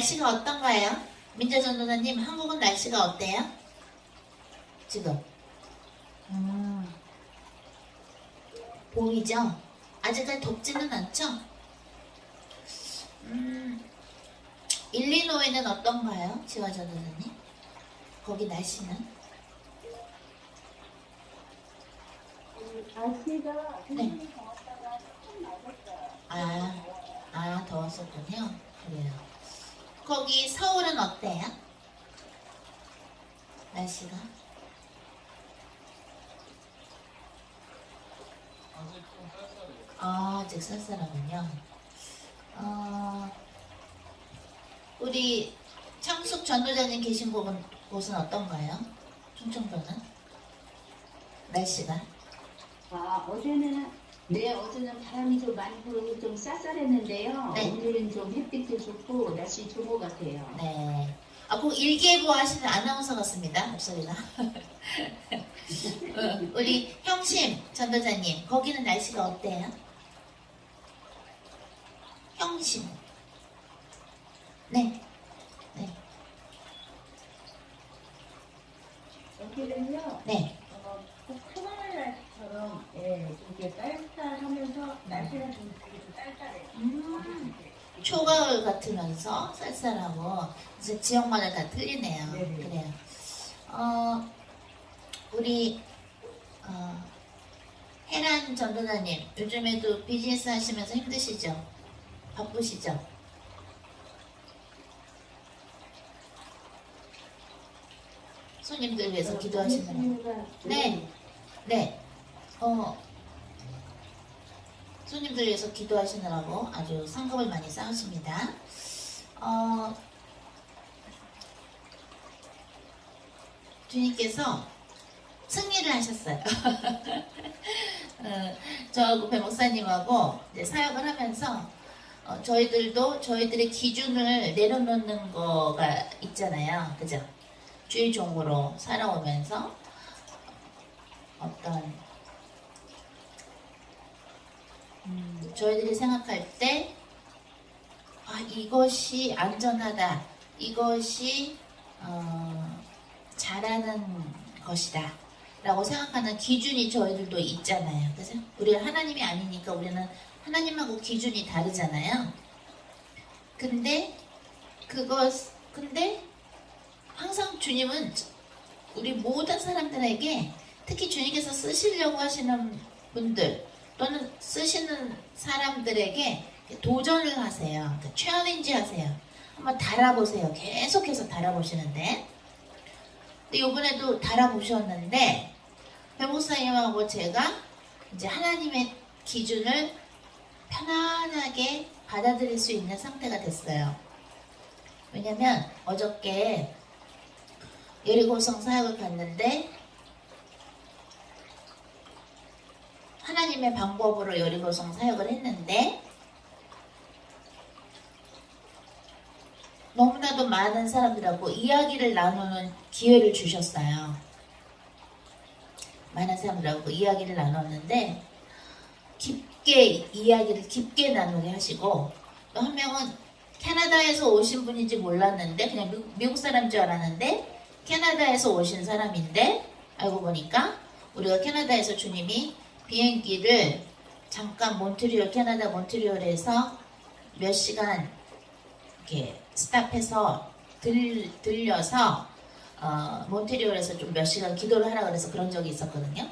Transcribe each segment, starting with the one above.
날씨가 어떤가요? 민재전 도사님, 한국은 날씨가 어때요? 지금? 보이죠? 아직까지 덥지는 않죠? 일리노이는 어떤가요? 지화전 도사님? 거기 날씨는? 날씨가 네. 굉장히 더웠다가 조금 낮았어요. 더웠었군요. 그래요. 거기 서울은 어때요? 날씨가? 아직 쌀쌀하군요. 우리 창숙 전도자님 계신 곳은 어떤가요? 충청도는? 날씨가? 어제는 바람이 좀 많이 불고 좀 쌀쌀했는데요. 네. 오늘은 좀 햇빛도 좋고 날씨 좋은 것 같아요. 네. 꼭 일기예보 하시는 아나운서 같습니다. 목소리가. 우리 형심 전도자님, 거기는 날씨가 어때요? 형심. 네. 네. 여기는요, 네. 꼭 초가을 날씨처럼, 좀 이렇게 쌀쌀하면서, 날씨는 좀 되게 좀 쌀쌀해요. 초가을 같으면서 쌀쌀하고 이제 지역마다 다 틀리네요. 네네. 그래요. 우리 혜란 전도사님, 요즘에도 비즈니스 하시면서 힘드시죠? 바쁘시죠? 손님들 위해서 기도하시는 네. 네. 손님들 위해서 기도하시느라고 아주 상급을 많이 쌓으십니다. 주님께서 승리를 하셨어요. 저하고 배 목사님하고 이제 사역을 하면서 저희들도 저희들의 기준을 내려놓는 거가 있잖아요. 그죠? 주의종으로 살아오면서 어떤 저희들이 생각할 때 이것이 안전하다, 이것이 잘하는 것이다 라고 생각하는 기준이 저희들도 있잖아요. 그죠? 우리가 하나님이 아니니까 우리는 하나님하고 기준이 다르잖아요. 근데 항상 주님은 우리 모든 사람들에게, 특히 주님께서 쓰시려고 하시는 분들 또는 쓰시는 사람들에게 도전을 하세요. 그러니까 챌린지 하세요. 한번 달아보세요. 계속해서 달아보시는데, 근데 이번에도 달아보셨는데 배 목사님하고 제가 이제 하나님의 기준을 편안하게 받아들일 수 있는 상태가 됐어요. 왜냐면 어저께 예리고성 사역을 갔는데 하나님의 방법으로 여리고성 사역을 했는데 너무나도 많은 사람들하고 이야기를 나누는 기회를 주셨어요. 많은 사람들하고 이야기를 나눴는데 이야기를 깊게 나누게 하시고, 또 한 명은 캐나다에서 오신 분인지 몰랐는데 그냥 미국 사람인 줄 알았는데 캐나다에서 오신 사람인데, 알고 보니까 우리가 캐나다에서 주님이 비행기를 잠깐 캐나다 몬트리올에서 몇 시간 이렇게 스탑해서 들려서 몬트리올에서 좀 몇 시간 기도를 하라 그래서 그런 적이 있었거든요.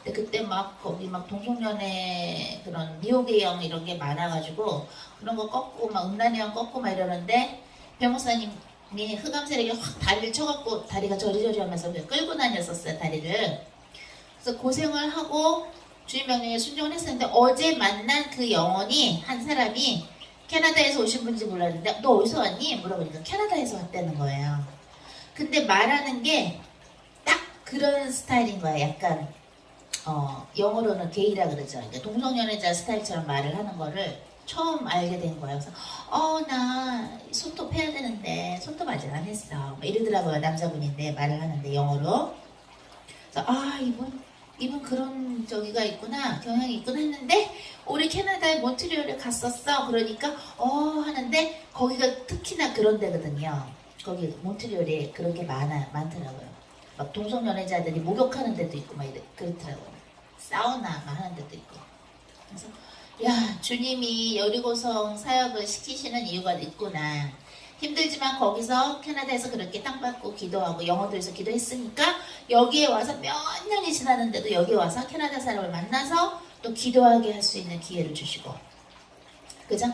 근데 그때 거기 동성연애 그런 미혹의 영 이런 게 많아가지고 그런 거 꺾고 음란의 꺾고 이러는데 변호사님이 흑암 세력이 확 다리를 쳐갖고 다리가 저리저리하면서 끌고 다녔었어요, 다리를. 그래서 고생을 하고 주님 명령에 순종을 했었는데, 어제 만난 그 영혼이 한 사람이 캐나다에서 오신 분인지 몰랐는데 너 어디서 왔니? 물어보니까 캐나다에서 왔다는 거예요. 근데 말하는 게 딱 그런 스타일인 거예요. 약간 영어로는 게이라 그러죠. 그러니까 동성연애자 스타일처럼 말을 하는 거를 처음 알게 된 거예요. 그래서 나 손톱 해야 되는데 손톱 아직 안 했어. 이러더라고요. 남자분인데 말을 하는데 영어로. 그래서 이분 그런 저기가 있구나, 경향이 있구나 했는데 우리 캐나다의 몬트리올에 갔었어. 그러니까 하는데 거기가 특히나 그런 데거든요. 거기 몬트리올에 그런 게 많더라고요. 막 동성 연애자들이 목욕하는 데도 있고 막 그렇더라고요. 사우나 막 하는 데도 있고. 그래서 야, 주님이 여리고성 사역을 시키시는 이유가 있구나. 힘들지만 거기서 캐나다에서 그렇게 땅 밟고 기도하고 영어도에서 기도했으니까 여기에 와서 몇 년이 지났는데도 여기 와서 캐나다 사람을 만나서 또 기도하게 할 수 있는 기회를 주시고, 그죠?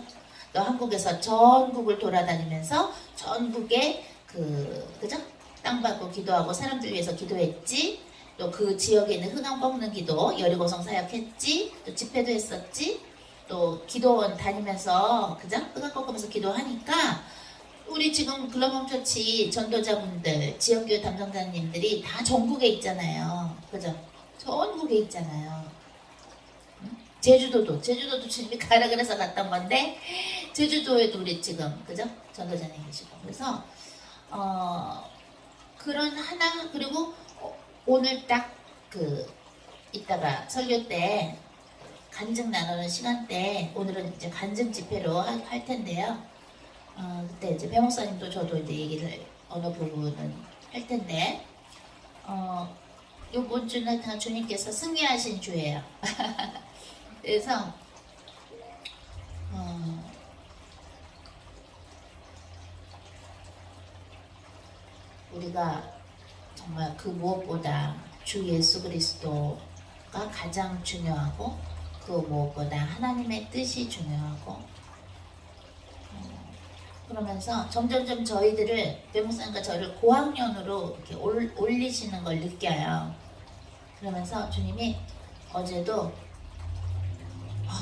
또 한국에서 전국을 돌아다니면서 전국에 그죠? 땅 밟고 기도하고 사람들 위해서 기도했지. 또 그 지역에 있는 흑암 꺾는 기도 여리고성 사역했지. 또 집회도 했었지. 또 기도원 다니면서 그죠? 흑암 꺾으면서 기도하니까 우리 지금 글로벌 처치 전도자분들, 지역교회 담당자님들이 다 전국에 있잖아요. 그죠? 전국에 있잖아요. 제주도도 주님이 가라 그래서 갔던 건데, 제주도에도 우리 지금, 그죠? 전도자님 계시고. 그래서, 그런 하나, 그리고 오늘 딱 이따가 설교 때 간증 나누는 시간 때, 오늘은 이제 간증 집회로 할 텐데요. 그때 이제 배 목사님도 저도 이제 얘기를 어느 부분은 할 텐데, 요번 주는 다 주님께서 승리하신 주예요. 그래서 우리가 정말 그 무엇보다 주 예수 그리스도가 가장 중요하고, 그 무엇보다 하나님의 뜻이 중요하고, 그러면서 점점점 저희들을, 배목사님과 저를 고학년으로 이렇게 올리시는 걸 느껴요. 그러면서 주님이 어제도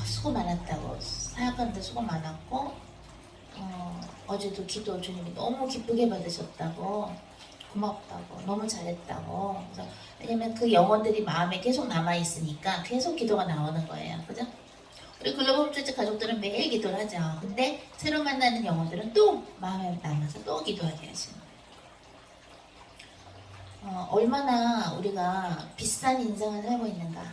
수고 많았다고, 사역하는데 수고 많았고, 어제도 기도 주님이 너무 기쁘게 받으셨다고, 고맙다고, 너무 잘했다고. 그래서 왜냐면 그 영혼들이 마음에 계속 남아있으니까 계속 기도가 나오는 거예요. 그죠? 우리 글로벌 처치 가족들은 매일 기도를 하죠. 근데 새로 만나는 영혼들은 또 마음에 남아서 또 기도하게 하시는 거예요. 얼마나 우리가 비싼 인생을 살고 있는가.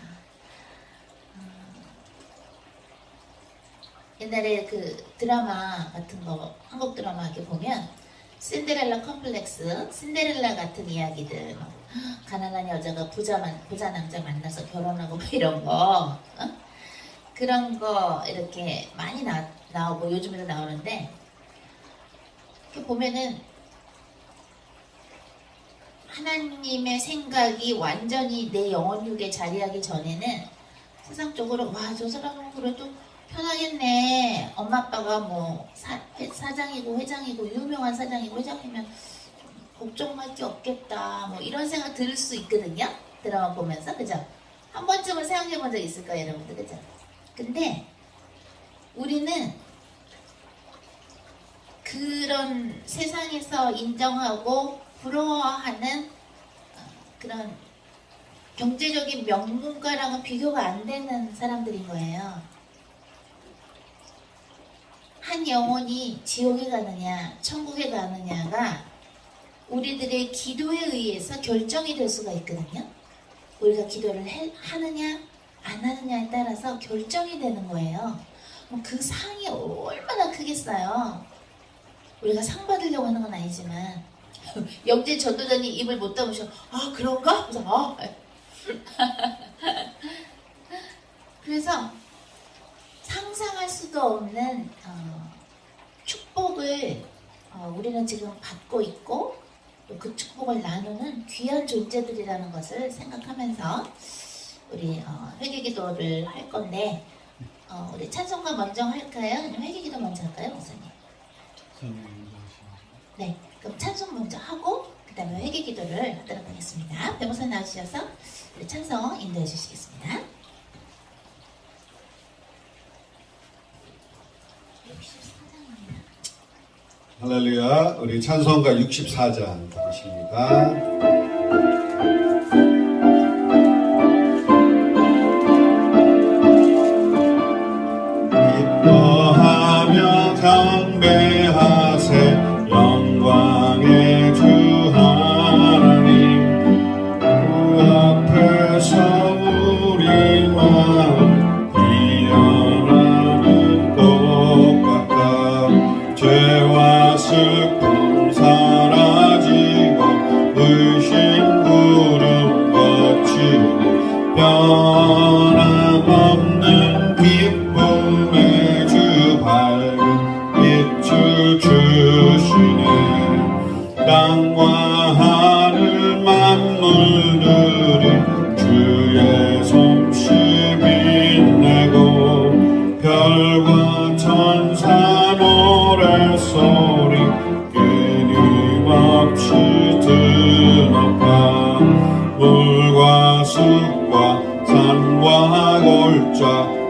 옛날에 그 드라마 같은 거, 한국 드라마 이렇게 보면 신데렐라 컴플렉스, 신데렐라 같은 이야기들, 가난한 여자가 부자 남자 만나서 결혼하고 뭐 이런 거, 그런 거 이렇게 많이 나오고 요즘에도 나오는데, 이렇게 보면은 하나님의 생각이 완전히 내 영혼육에 자리하기 전에는 세상적으로 와, 저 사람은 그래도 편하겠네. 엄마 아빠가 뭐 사장이고 회장이고 유명한 사장이고 회장이면 걱정할 게 없겠다. 뭐 이런 생각 들을 수 있거든요. 드라마 보면서. 그죠? 한 번쯤은 생각해 본 적 있을 거예요, 여러분들. 그죠? 근데 우리는 그런 세상에서 인정하고 부러워하는 그런 경제적인 명문가랑은 비교가 안 되는 사람들인 거예요. 한 영혼이 지옥에 가느냐 천국에 가느냐가 우리들의 기도에 의해서 결정이 될 수가 있거든요. 우리가 기도를 하느냐 안 하느냐에 따라서 결정이 되는 거예요. 그 상이 얼마나 크겠어요. 우리가 상 받으려고 하는 건 아니지만 영재 전도자님 입을 못 담으셔. 그런가? 그래서 그래서 상상할 수도 없는 축복을 우리는 지금 받고 있고, 또 그 축복을 나누는 귀한 존재들이라는 것을 생각하면서 우리 회개기도를 할 건데, 우리 찬송가 먼저 할까요? 아니면 회개기도 먼저 할까요, 목사님? 네, 그럼 찬송 먼저 하고 그 다음에 회개기도를 하도록 하겠습니다. 변호사 나오셔서 우리 찬송 인도해 주시겠습니다. 할렐루야. 우리 찬송가 64장 보십니다. 기뻐하며 경배하세 영광의 주 하나님 그 앞에서 주리 주의 솜씨 빛내고 별과 천사 노래소리 끊임없이 드높아 물과 숲과 산과 골짜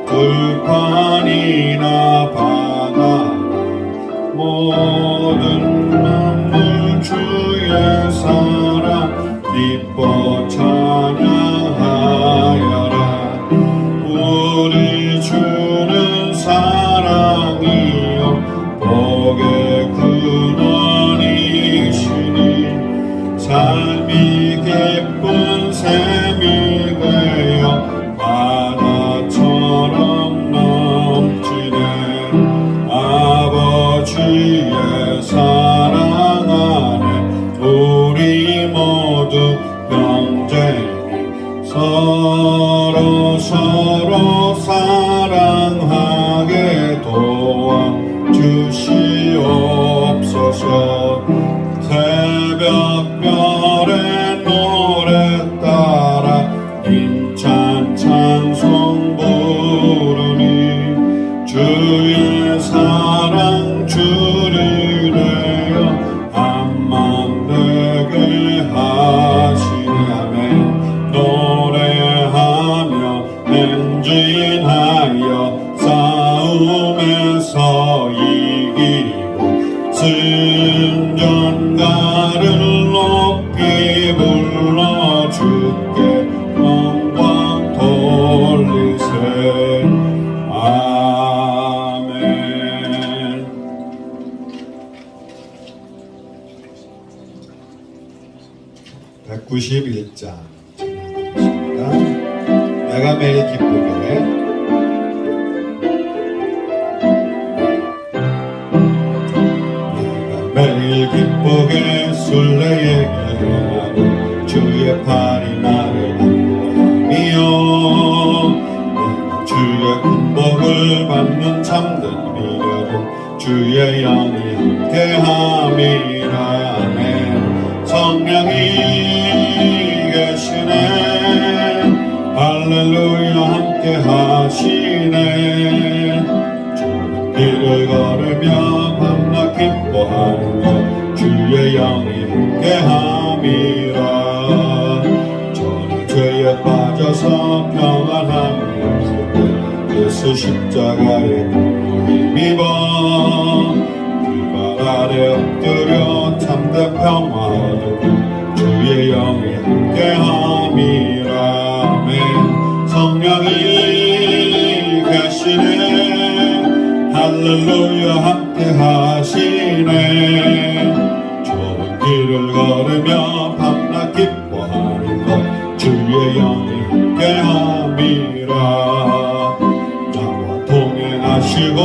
들판이나 바다 모든 만물 주의 사랑 기뻐 찬양하여라 우리 주는 사랑이요 복의 근원이시니 삶이 기쁜 샘이 되어 바다처럼 넘치네 아버지의 사랑 안에 우리 모두 형제니 서로 사랑하게 도와주시옵소서 새벽별의 노래 따라 힘찬 찬송 부르니 주의 사랑 주리래요 한만 되게 하시니 아멘 노래하며 행진하여 싸움에서 이기고 승전가를 높이 불러 주께 영광 돌리세 아멘 191장 내가 매일 기쁘게 매일 기쁘게 술래에게 행하고 주의 팔이 나를 안보하며 주의 군복을 받는 참된 미련은 주의 영이 함께함이라 아멘 성령이 계시네 할렐루야 함께 하시네 주는 길을 걸으며 밤낮 기뻐하는 것 주의 영이 함께함이라 저는 죄에 빠져서 평안함이 없을 때 예수 십자가에 힘입어 그발 아래 엎드려 참된 평화 얻고 주의 영이 함께함이라 아멘 성령이 계시네 할렐루야 함께 하시네 좁은 길을 걸으며 밤낮 기뻐하는 것 주의 영이 함께함이라 나와 동행하시고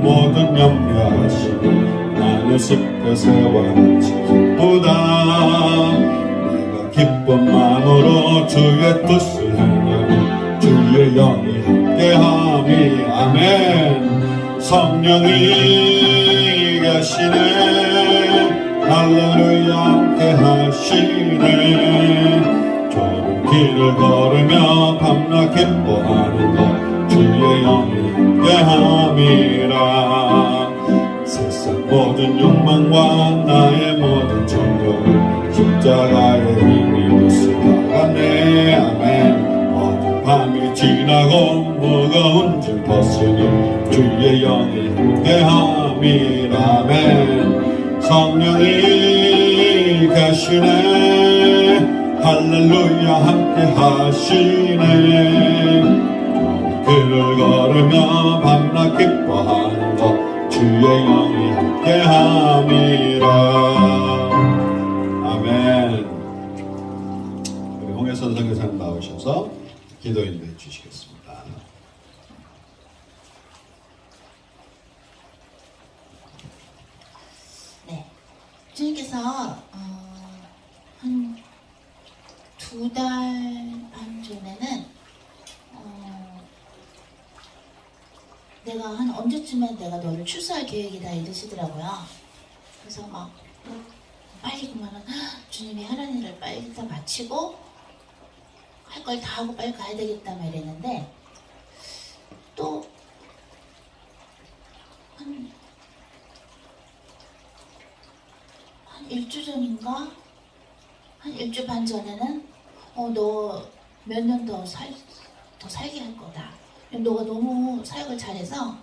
모든 염려하시고 나는 습배새와 같이 기쁘다 내가 기쁜 마음으로 주의 뜻을 행하니 주의 영이 함께함이 아멘 성령이 계시네 할렐루야 함께 하시네 좁은 길을 걸으며 밤낮 기뻐하는 것 주의 영이 함께함이라 세상 모든 욕망과 나의 모든 정욕을 십자가의 힘이 부수어가네 아멘 어두운 밤이 지나고 무거운 짐 벗으니 주의 영이 함께함이라 아멘 성령이 계시네 할렐루야 함께 하시네 길을 걸으며 밤낮 기뻐하는 것 주의 영이 함께함이라 아멘 우리 홍혜선 선교사님 나오셔서 기도 인도해 주시겠습니다. 네, 주님께서 한 2달 반 전에는 내가 한 언제쯤에 내가 너를 출소할 계획이다 이러시더라고요. 그래서 막 빨리 그만은 주님이 하라는 일을 빨리 다 마치고 할 걸 다 하고 빨리 가야 되겠다 막 이랬는데 또 한 일주 전인가? 한 일주 반 전에는 너 몇 년 더 살게 할 거다. 너가 너무 사역을 잘해서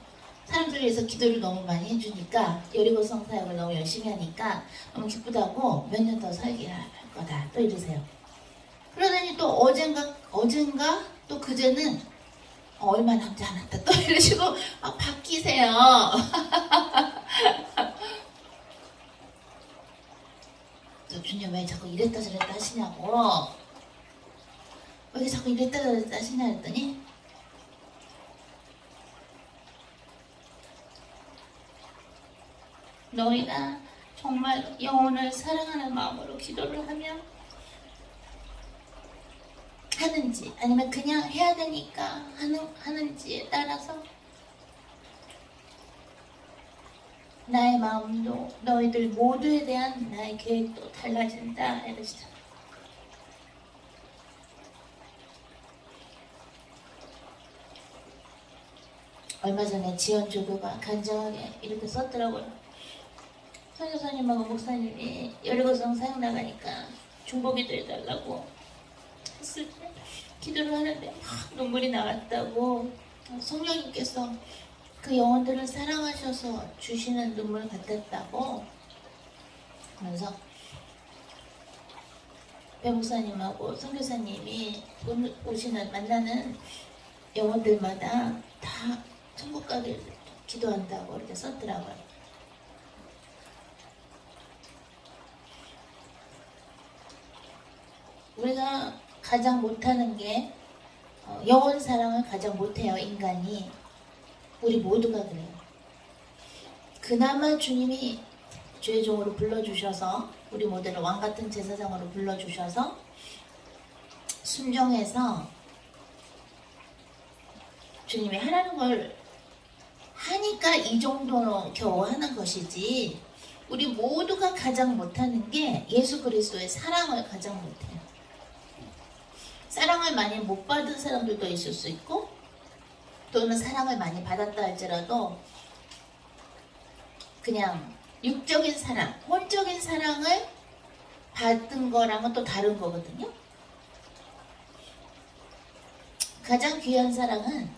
사람들 위해서 기도를 너무 많이 해주니까 여리고성 사역을 너무 열심히 하니까 너무 기쁘다고 몇 년 더 살게 할 거다. 또 이러세요. 그러더니 또 어젠가 또 그제는 얼마 남지 않았다. 또 이러시고 막 바뀌세요. 주님 왜 자꾸 이랬다 저랬다 하시냐고. 왜 자꾸 이랬다 저랬다 하시냐 했더니 너희가 정말 영혼을 사랑하는 마음으로 기도를 하면 하는지 아니면 그냥 해야 되니까 하는지에 따라서 나의 마음도 너희들 모두에 대한 나의 계획도 달라진다 이러시잖아. 얼마 전에 지연조교가 간절하게 이렇게 썼더라고요. 선교사님하고 목사님이 여리고성 사역 나가니까 중보기도 해달라고 했을 때 기도를 하는데 막 눈물이 나왔다고. 성령님께서 그 영혼들을 사랑하셔서 주시는 눈물 같았다고 하면서 배 목사님하고 선교사님이 오시는 만나는 영혼들마다 다 천국 가길 기도한다고 이렇게 썼더라고요. 우리가 가장 못하는 게 영혼 사랑을 가장 못해요. 인간이. 우리 모두가 그래요. 그나마 주님이 주의 종으로 불러주셔서 우리 모두를 왕같은 제사장으로 불러주셔서 순종해서 주님이 하라는 걸 하니까 이 정도로 겨우 하는 것이지, 우리 모두가 가장 못하는 게 예수 그리스도의 사랑을 가장 못해요. 사랑을 많이 못 받은 사람들도 있을 수 있고, 또는 사랑을 많이 받았다 할지라도 그냥 육적인 사랑, 혼적인 사랑을 받은 거랑은 또 다른 거거든요. 가장 귀한 사랑은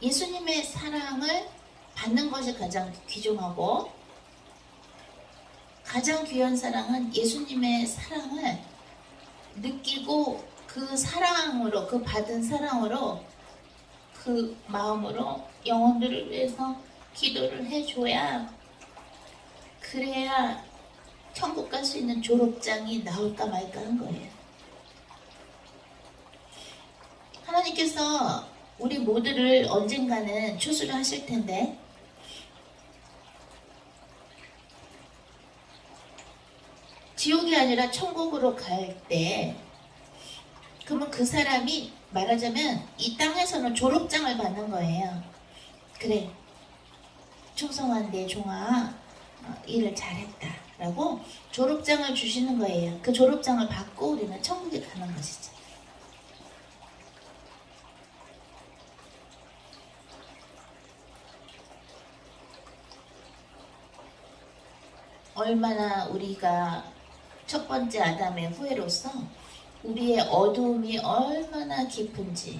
예수님의 사랑을 받는 것이 가장 귀중하고, 가장 귀한 사랑은 예수님의 사랑을 느끼고 그 사랑으로, 그 받은 사랑으로, 그 마음으로 영혼들을 위해서 기도를 해줘야, 그래야 천국 갈 수 있는 졸업장이 나올까 말까 한 거예요. 하나님께서 우리 모두를 언젠가는 추수를 하실 텐데, 지옥이 아니라 천국으로 갈 때, 그러면 그 사람이 말하자면 이 땅에서는 졸업장을 받는 거예요. 그래, 충성한 내 종아, 일을 잘했다 라고 졸업장을 주시는 거예요. 그 졸업장을 받고 우리는 천국에 가는 것이죠. 얼마나 우리가 첫 번째 아담의 후예로서 우리의 어두움이 얼마나 깊은지,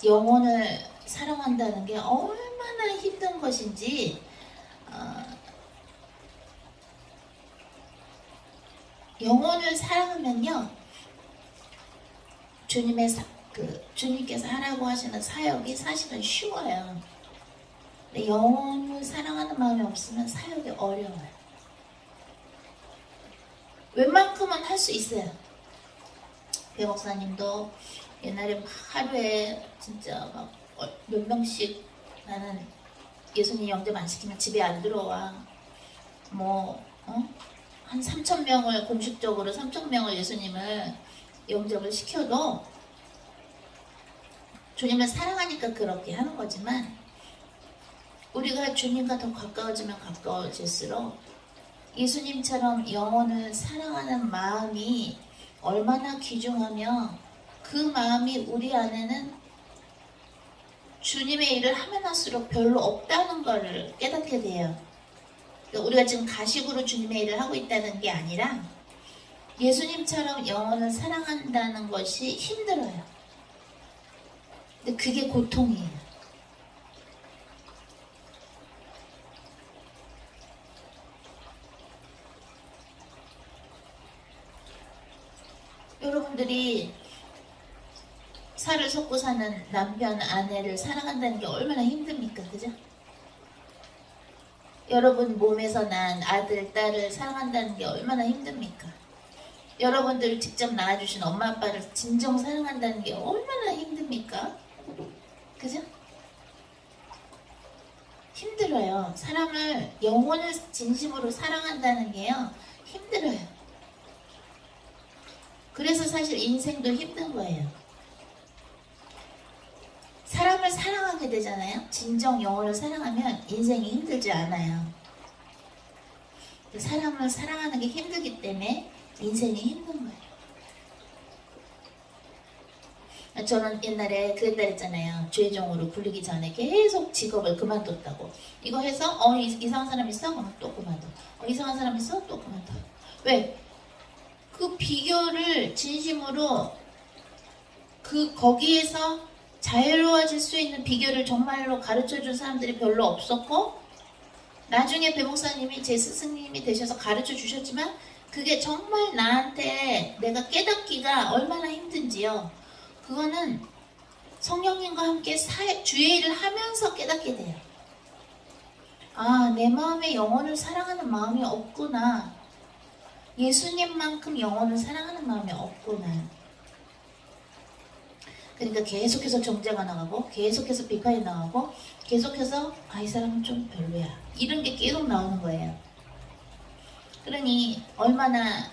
영혼을 사랑한다는 게 얼마나 힘든 것인지, 영혼을 사랑하면요, 주님께서 하라고 하시는 사역이 사실은 쉬워요. 근데 영혼을 사랑하는 마음이 없으면 사역이 어려워요. 웬만큼은 할 수 있어요. 배 목사님도 옛날에 하루에 진짜 막 몇 명씩, 나는 예수님 영접 안 시키면 집에 안 들어와, 한 3,000명을 공식적으로 3,000명을 예수님을 영접을 시켜도 주님을 사랑하니까 그렇게 하는 거지만, 우리가 주님과 더 가까워지면 가까워질수록 예수님처럼 영혼을 사랑하는 마음이 얼마나 귀중하며 그 마음이 우리 안에는 주님의 일을 하면 할수록 별로 없다는 걸 깨닫게 돼요. 그러니까 우리가 지금 가식으로 주님의 일을 하고 있다는 게 아니라 예수님처럼 영혼을 사랑한다는 것이 힘들어요. 근데 그게 고통이에요. 여러분들이 살을 섞고 사는 남편, 아내를 사랑한다는 게 얼마나 힘듭니까? 그죠? 여러분 몸에서 난 아들, 딸을 사랑한다는 게 얼마나 힘듭니까? 여러분들 직접 낳아주신 엄마, 아빠를 진정 사랑한다는 게 얼마나 힘듭니까? 그죠? 힘들어요. 사람을, 영혼을 진심으로 사랑한다는 게요, 힘들어요. 그래서 사실 인생도 힘든 거예요. 사람을 사랑하게 되잖아요. 진정 영혼을 사랑하면 인생이 힘들지 않아요. 사람을 사랑하는 게 힘들기 때문에 인생이 힘든 거예요. 저는 옛날에 그랬잖아요. 죄종으로 굴리기 전에 계속 직업을 그만뒀다고. 이거 해서 이상한 사람 있어? 그럼 또 그만둬. 이상한 사람 있어? 또 그만둬. 왜? 그 비결을 진심으로 거기에서 자유로워질 수 있는 비결을 정말로 가르쳐준 사람들이 별로 없었고, 나중에 배 목사님이 제 스승님이 되셔서 가르쳐 주셨지만 그게 정말 나한테 내가 깨닫기가 얼마나 힘든지요. 그거는 성령님과 함께 주의 일을 하면서 깨닫게 돼요. 아, 내 마음에 영혼을 사랑하는 마음이 없구나. 예수님만큼 영혼을 사랑하는 마음이 없구나. 그러니까 계속해서 정죄가 나가고, 계속해서 비판이 나가고, 계속해서 이 사람은 좀 별로야, 이런 게 계속 나오는 거예요. 그러니 얼마나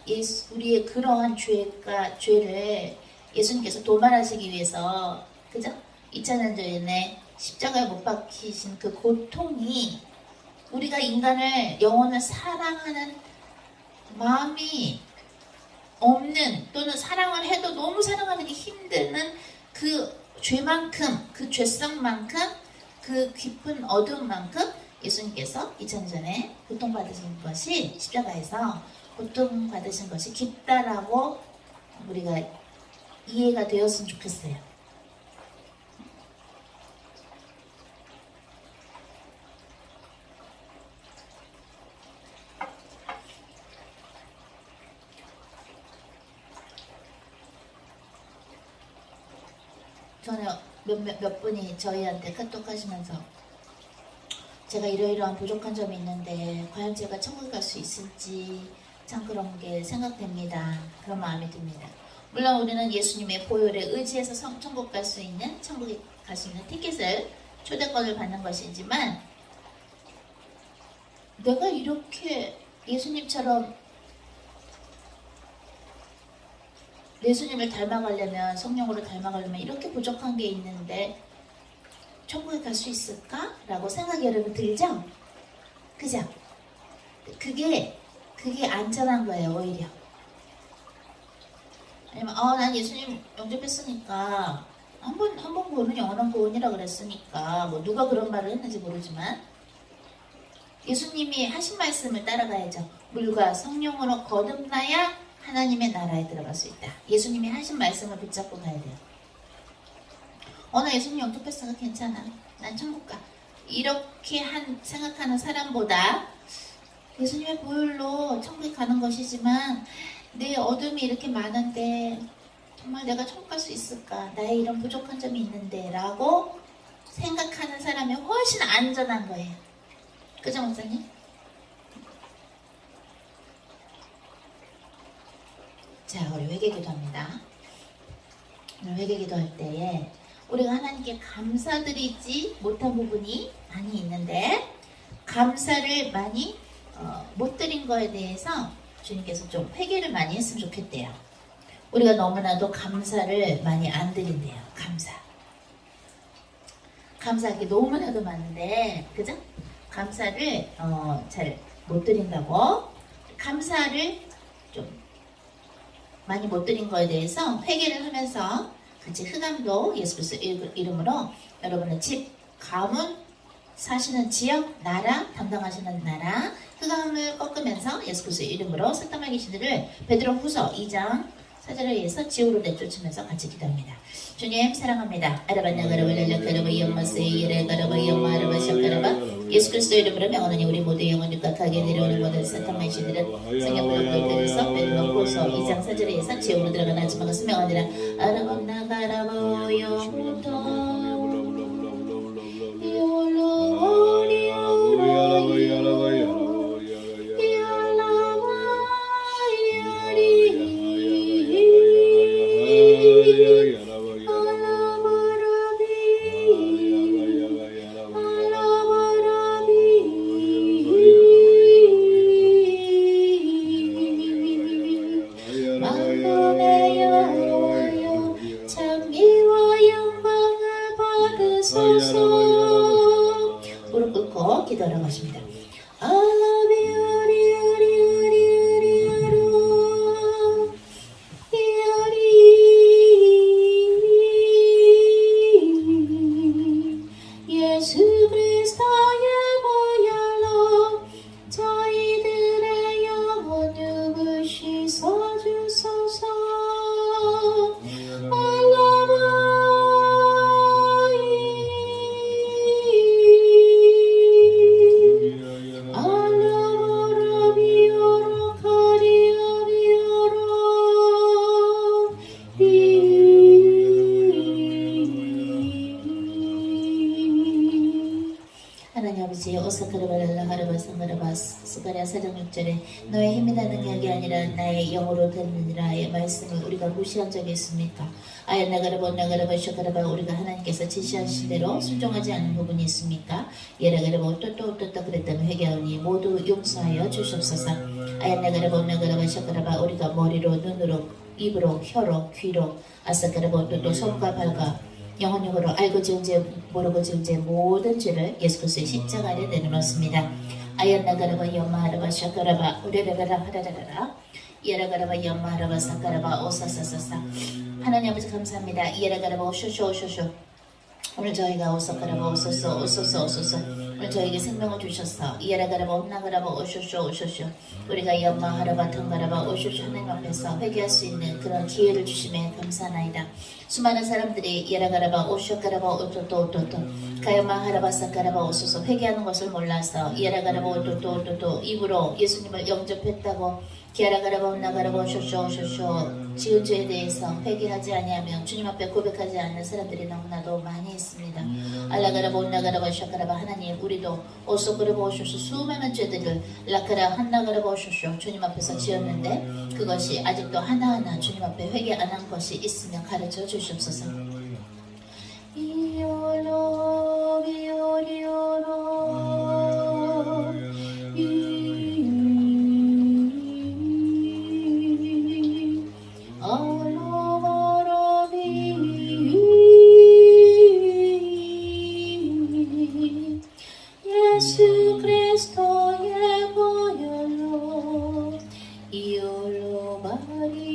우리의 그러한 죄를 예수님께서 도말하시기 위해서, 그죠? 2000년 전에 십자가에 못 박히신 그 고통이 우리가 인간을, 영혼을 사랑하는 마음이 없는, 또는 사랑을 해도 너무 사랑하는 게 힘드는 그 죄만큼, 그 죄성만큼, 그 깊은 어둠만큼 예수님께서 2000년 전에 고통받으신 것이, 십자가에서 고통받으신 것이 깊다라고 우리가 이해가 되었으면 좋겠어요. 전에 몇 분이 저희한테 카톡 하시면서 제가 이러이러한 부족한 점이 있는데 과연 제가 천국에 갈 수 있을지 참 그런 게 생각됩니다. 그런 마음이 듭니다. 물론 우리는 예수님의 보혈에 의지해서 천국 갈 수 있는, 천국에 갈 수 있는 티켓을, 초대권을 받는 것이지만, 내가 이렇게 예수님처럼, 예수님을 닮아가려면, 성령으로 닮아가려면 이렇게 부족한 게 있는데 천국에 갈 수 있을까? 라고 생각이 여러분 들죠? 그죠? 그게 안전한 거예요, 오히려. 아니면 난 예수님 영접했으니까 한 번 구원은 영원한 구원이라 그랬으니까, 뭐 누가 그런 말을 했는지 모르지만 예수님이 하신 말씀을 따라가야죠. 물과 성령으로 거듭나야 하나님의 나라에 들어갈 수 있다. 예수님이 하신 말씀을 붙잡고 가야 돼요. 나 예수님 영접했으니까 괜찮아, 난 천국 가, 이렇게 생각하는 사람보다 예수님의 보혈로 천국에 가는 것이지만 내 어둠이 이렇게 많은데 정말 내가 천국 갈 수 있을까, 나의 이런 부족한 점이 있는데 라고 생각하는 사람이 훨씬 안전한 거예요. 그죠, 목사님? 자, 우리 회개기도합니다. 오늘 회개기도할 때에 우리가 하나님께 감사드리지 못한 부분이 많이 있는데, 감사를 많이 못 드린 거에 대해서 주님께서 좀 회개를 많이 했으면 좋겠대요. 우리가 너무나도 감사를 많이 안 드린대요. 감사할 게 너무나도 많은데, 그죠? 감사를 잘 못 드린다고. 감사를 좀 많이 못 드린 거에 대해서 회개를 하면서 같이 흑암도 예수 그리스도 이름으로 여러분의 집, 가문, 사시는 지역, 나라, 담당하시는 나라 흑암을 꺾으면서 예수 그리스도 이름으로 사탄과 귀신들을 베드로 후서 2장 4절에 의해서 지옥으로 내쫓으면서 같이 기도합니다. 주님 사랑합니다. 예수 그리스도 이름으로 명하노니 우리 모두 영혼을 각하게 내려오는 모든 사탄과 귀신들은 성경으로 보여드려서 베드로 후서 2장 4절에 의해서 지옥으로 들어가나 주마가 수명하니라. 아라본나가라보 영혼도 무릎 꿇고 기도하라고 하십니다. 예수 그리스도의 보혈로 저희들의 영혼 누구시 써주소서. 하나님 아버지 오사카르바랄라 하르바상가라바 스가랴 4장 6절에 너의 힘이나 능력이 아니라 나의 영으로 듣느니라의 말씀을 우리가 무시한 적이 있습니까? 아야나가라바 나가라바 샤가라바 우리가 하나님께서 지시하신 대로 순종하지 않은 부분이 있습니까? 예라가라바 어떠떠 그랬다면 회개하오니 모두 용서하여 주시옵소서. 아야나가라바 나가라바 샤가라바 우리가 머리로 눈으로 입으로 혀로 귀로 아사가라바 어떠떠 손과 발과 영혼적으로 알고 지은 죄 모르고 지은 죄 모든 죄를 예수 그리스도의 십자가 아래 내놓습니다. 아얀나가라바 연마하라바 샤가라바 우레라가라 하라라라 예라가라바 연마하라바 사가라바 오사사사사. 하나님 아버지 감사합니다. 예라가라바 오쇼쇼 오늘 저희가 오사가라바 오소서 오늘 저에게 생명을 주셔서 예라가라바 온나가라바 오쇼쇼 우리가 연마하라바 탕가라바 오쇼쇼 하나님 앞에서 회개할 수 있는 그런 기회를 주심에 감사하나이다. 수많은 사람들이 예라가라바 오쇼가라바 오토토 가야마하라바 사가라바 오소서 회개하는 것을 몰라서 예라가라바 오토토 입으로 예수님을 영접했다고 기아라가라바 온나가라바 오쇼쇼 지은 죄에 대해서 회개하지 아니하며 주님 앞에 고백하지 않는 사람들이 너무나도 많이 있습니다. 알라가라바 온나가라바 샤가라바 하나님 우리도 오소그라바 오쇼쇼 수많은 죄들을 라카라 한나가라바 오쇼쇼 주님 앞에서 지었는데 그것이 아직도 하나하나 주님 앞에 회개 안 한 것이 있으면 가르쳐 주시옵소서. 이올로 예수 그리스도의 보혈로 이올로 마리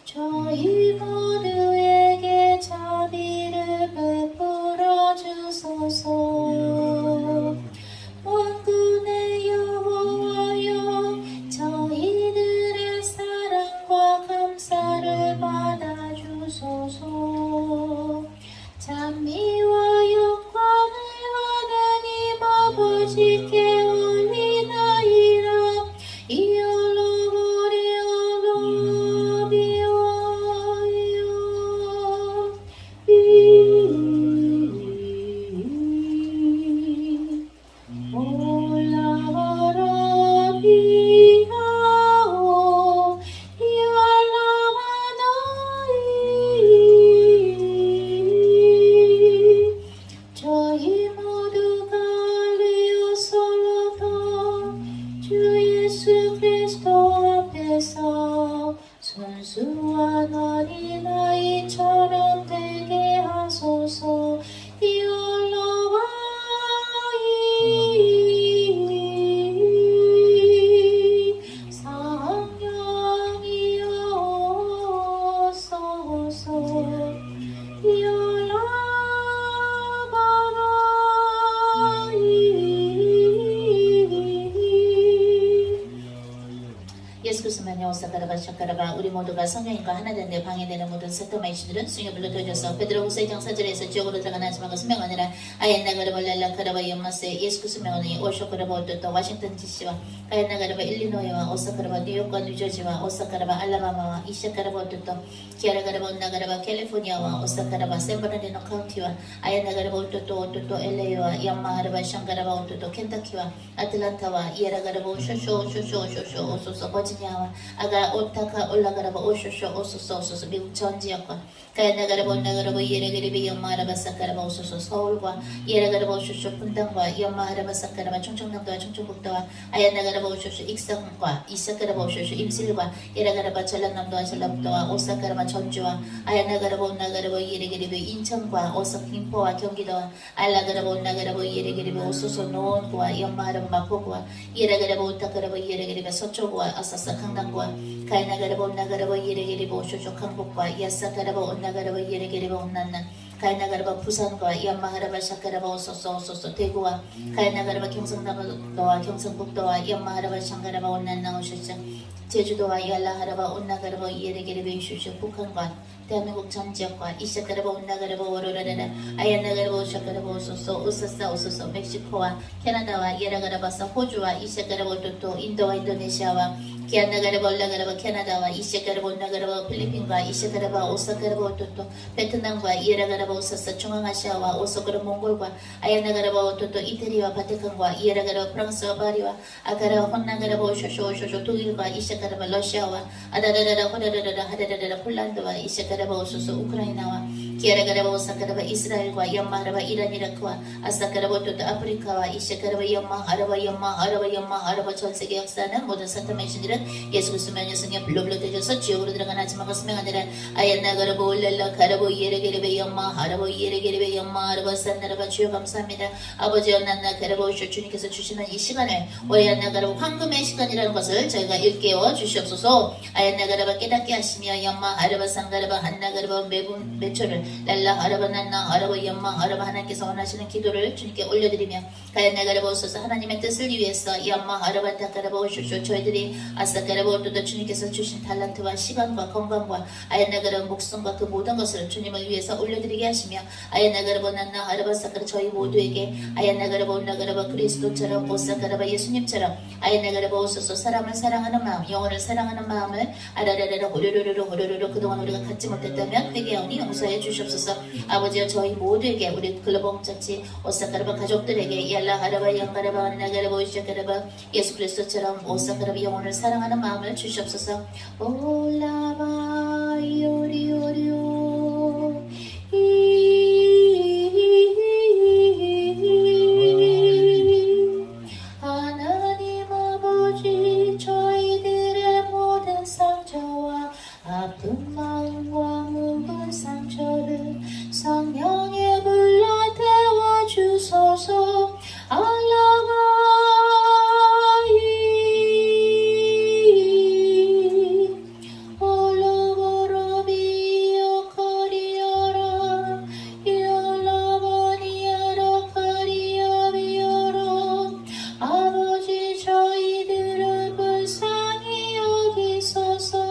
저희 모두에게 자비를 베풀어 주소서. 왕군의 여호와여 저희들의 사랑과 감사를 받아 주소서. 찬미와 영광을 하나님 아버지께 올리나이다. 저희 모두가 알리오소 사카라바 우리 모두가 성령님과 하나 되는데 방해되는 모든 사탄의 신들은 수ኛ 불러 터져서 베드로후서 2장 4절에서 지옥으로 들어가나 지마가 수명하느라 아옌나가르바 랄라카라바 연마세 예수크 수명하니 오쇼카라바 오토토 워싱턴 DC와 아옌나가르바 일리노이와 오사카라바 뉴욕과 뉴저지와 오사카라바 알라바마와 이샤카라바 오토토 키아라가라바 온나가라바 캘리포니아와 오사카라바 샌버나리노 카운티와 아옌나가르바 오토토 LA와 양마하라바 샹가라바 오토토 켄타키와 아틀란타와 이에라가라바 오쇼쇼 오소소 버지니아와 아가 오타카 올라가라바 오소소 미국 전 지역과 가야나가라바 온나가라바 이에라가리비 연마하라바 사카라바 오소소 서울과 이에라가라바 오쇼쇼 분당과 연마하라바 사카라바 충청남도와 충청북도와 아야나가라바 오쇼쇼 익성과 이사카라바 오쇼쇼 임실과 이에라가라바 전라남도와 전라북도와 오사카라바 전주와 아야나가라바 온나가라바 이에라가리비 인천과 오사 김포와 경기도와 알라가라바 온나가라바 이에라가리비 오소소 노원구와 연마하라바 마포구와 이에라가라바 오타카라바 이에라가리비 서초구와 아사사 강남구와 가야나가라바 온나가라바 이에라가리비 오쇼쇼 강북과 야사카라바 온나가라바 이에라가리비 온난난 가야나가라바 부산과 연마하라바 샤카라바 오소소 대구와 가야나가라바 경상남도와 경상북도와 연마하라바 샹가라바 온난나 오쇼쇼 제주도와 열라하라바 온나가라바 이에레게레베 이쇼쇼 북한과 대한민국 전 지역과 이샤카라바 온나가라바 오로라라라 아야나가라바 오샤카라바 오소소 오소소 멕시코와 캐나다와 예라가라바사 호주와 이샤카라바 오토토 인도와 인도네시아와 기안나가라바 올라가라바 캐나다와 이샤카라바 온나가라바 필리핀과 이샤카라바 오사카라바 오토토 베트남과 이에라가라바 오사사 중앙아시아와 오소카라 몽골과 아야나가라바 오토토 이태리와 바티칸과 이에라가라바 프랑스와 파리와 아가라 혼나가라바 오쇼쇼 독일과 이샤카라바 러시아와 아다라라라 호라라라라 하라라라 폴란드와 이샤카라바 오소소 우크라이나와 기아라가라바 오사카라바 이스라엘과 연마하라바 이란 이라크와 아사카라바 오토토 아프리카와 이샤카라바 연마하라바 전 세계 역사는 모든 사탄의 신들은 예수 그리스도의 성령 불로 되셔서 지옥으로 들어간 아지마가 수명하느라 아얀나가라바 올랄라 가라보 이에레게레베 연마하라바 이에레게레베 연마하라바 산나라바 주여 감사합니다. 아버지 연난나 가라보 오쇼 주님께서 주시는 이 시간을 오얀나가라바 황금의 시간이라는 것을 저희가 일깨워 주시옵소서. 아얀나가라바 깨닫게 하시며 연마하라바 상가라바 한나가라바 매분 매초를 랄라 하라바 난나 하라바 연마하라바 하나님께서 원하시는 기도를 주님께 올려드리며 가얀나가라바 오소서 하나님의 뜻을 위해서 연마하라바 타가라바 오쇼쇼 저희들이 아사카라바 오토토 주님께서 주신 달란트와 시간과 건강과 아얀나가라바 목숨과 그 모든 것을 주님을 위해서 올려드리게 하시며 아얀나가라바 난나 하라바 사카라 저희 모두에게 아얀나가라바 온나가라바 그리스도처럼 오사카라바 예수님처럼 아얀나가라바 오소서 사람을 사랑하는 마음 영혼을 사랑하는 마음을 아라라라라 호로로로로 그동안 우리가 갖지 못했다면 회개하오니 용서해 주시옵소서. 아버지여 저희 모두에게 우리 글로벌 자치 오사카라바 가족들에게 얄라 하라바 양가라바 안나가라바 오시카라바 예수 그리스도처럼 오사카라바 영혼을 사랑하는 마음을 주시옵소서. 올라바 요리오리오 하나님 아버지 저희들의 모든 상처와 아픈 마음과 묵은 상처를 성령의 불로 태워주소서. 아버지 저희들을 불쌍히 여기소서.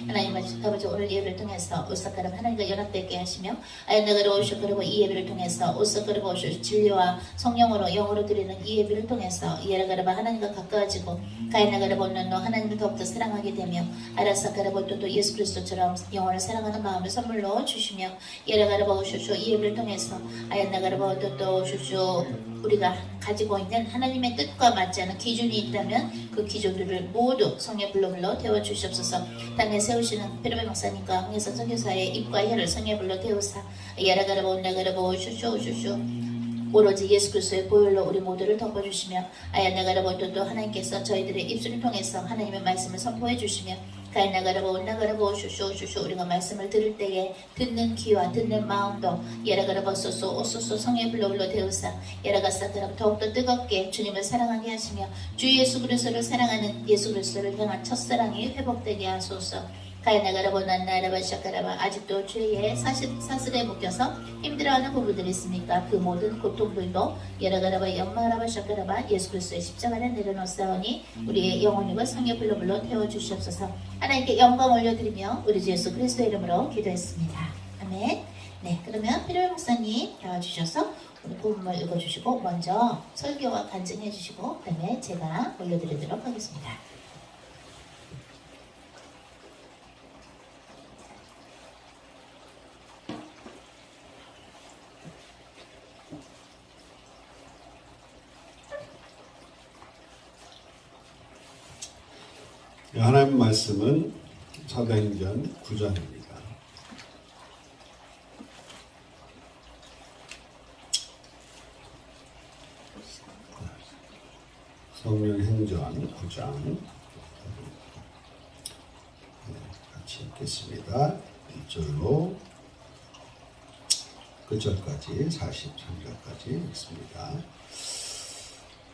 하나님 아버지 오늘 예배를 통해서 오사카라바 하나님과 연합되게 하시며 아얀나가라 오쇼카라바 이 예배를 통해서 오사카라바 오쇼 진리와 성령으로 영으로 드리는 이 예배를 통해서 이에라가라바 하나님과 가까워지고 가야나가라바 온난노 하나님을 더욱더 사랑하게 되며 아라사카라바 또 예수 그리스도처럼 영혼을 사랑하는 마음을 선물로 주시며 이에라가라바 오쇼쇼 이 예배를 통해서 아얀나가라바 또 오쇼쇼 우리가 가지고 있는 하나님의 뜻과 맞지 않은 기준이 있다면 그 기준들을 모두 성령 불로 태워주시옵소서. 땅에 세우시는 페르베 목사님과 홍혜선 선교사의 입과 혀를 성령 불로 태우사 야라가라바 온나가라바 오쇼쇼 오로지 예수 그리스도의 보혈로 우리 모두를 덮어주시며 아얀나가라바 또 하나님께서 저희들의 입술을 통해서 하나님의 말씀을 선포해 주시며 가야나가라바 온나가라바 오쇼쇼 우리가 말씀을 들을 때에 듣는 귀와 듣는 마음도 예라가라바 오소소 성의 불로 태우사 예라가사카라바 더욱더 뜨겁게 주님을 사랑하게 하시며 주 예수 그리스도를 사랑하는 예수 그리스도를 향한 첫사랑이 회복되게 하소서. 가야나가라보난나라바 샤카라바 아직도 죄의 사슬에 묶여서 힘들어하는 부부들이 있습니까? 그 모든 고통들도 예라가라바 연마라바 샤카라바 예수 그리스도의 십자가를 내려놓사오니 우리의 영혼과 성령 불로 태워주시옵소서. 하나님께 영광 올려드리며 우리 주 예수 그리스도의 이름으로 기도했습니다. 아멘. 네, 그러면 필요해 목사님 나와주셔서 오늘 본문을 읽어주시고 먼저 설교와 간증해 주시고 그다음에 제가 올려드리도록 하겠습니다. 하나님 말씀은 사도행전 9장입니다. 성령행전 9장 같이 읽겠습니다. 1절로 끝절까지 43절까지 읽습니다.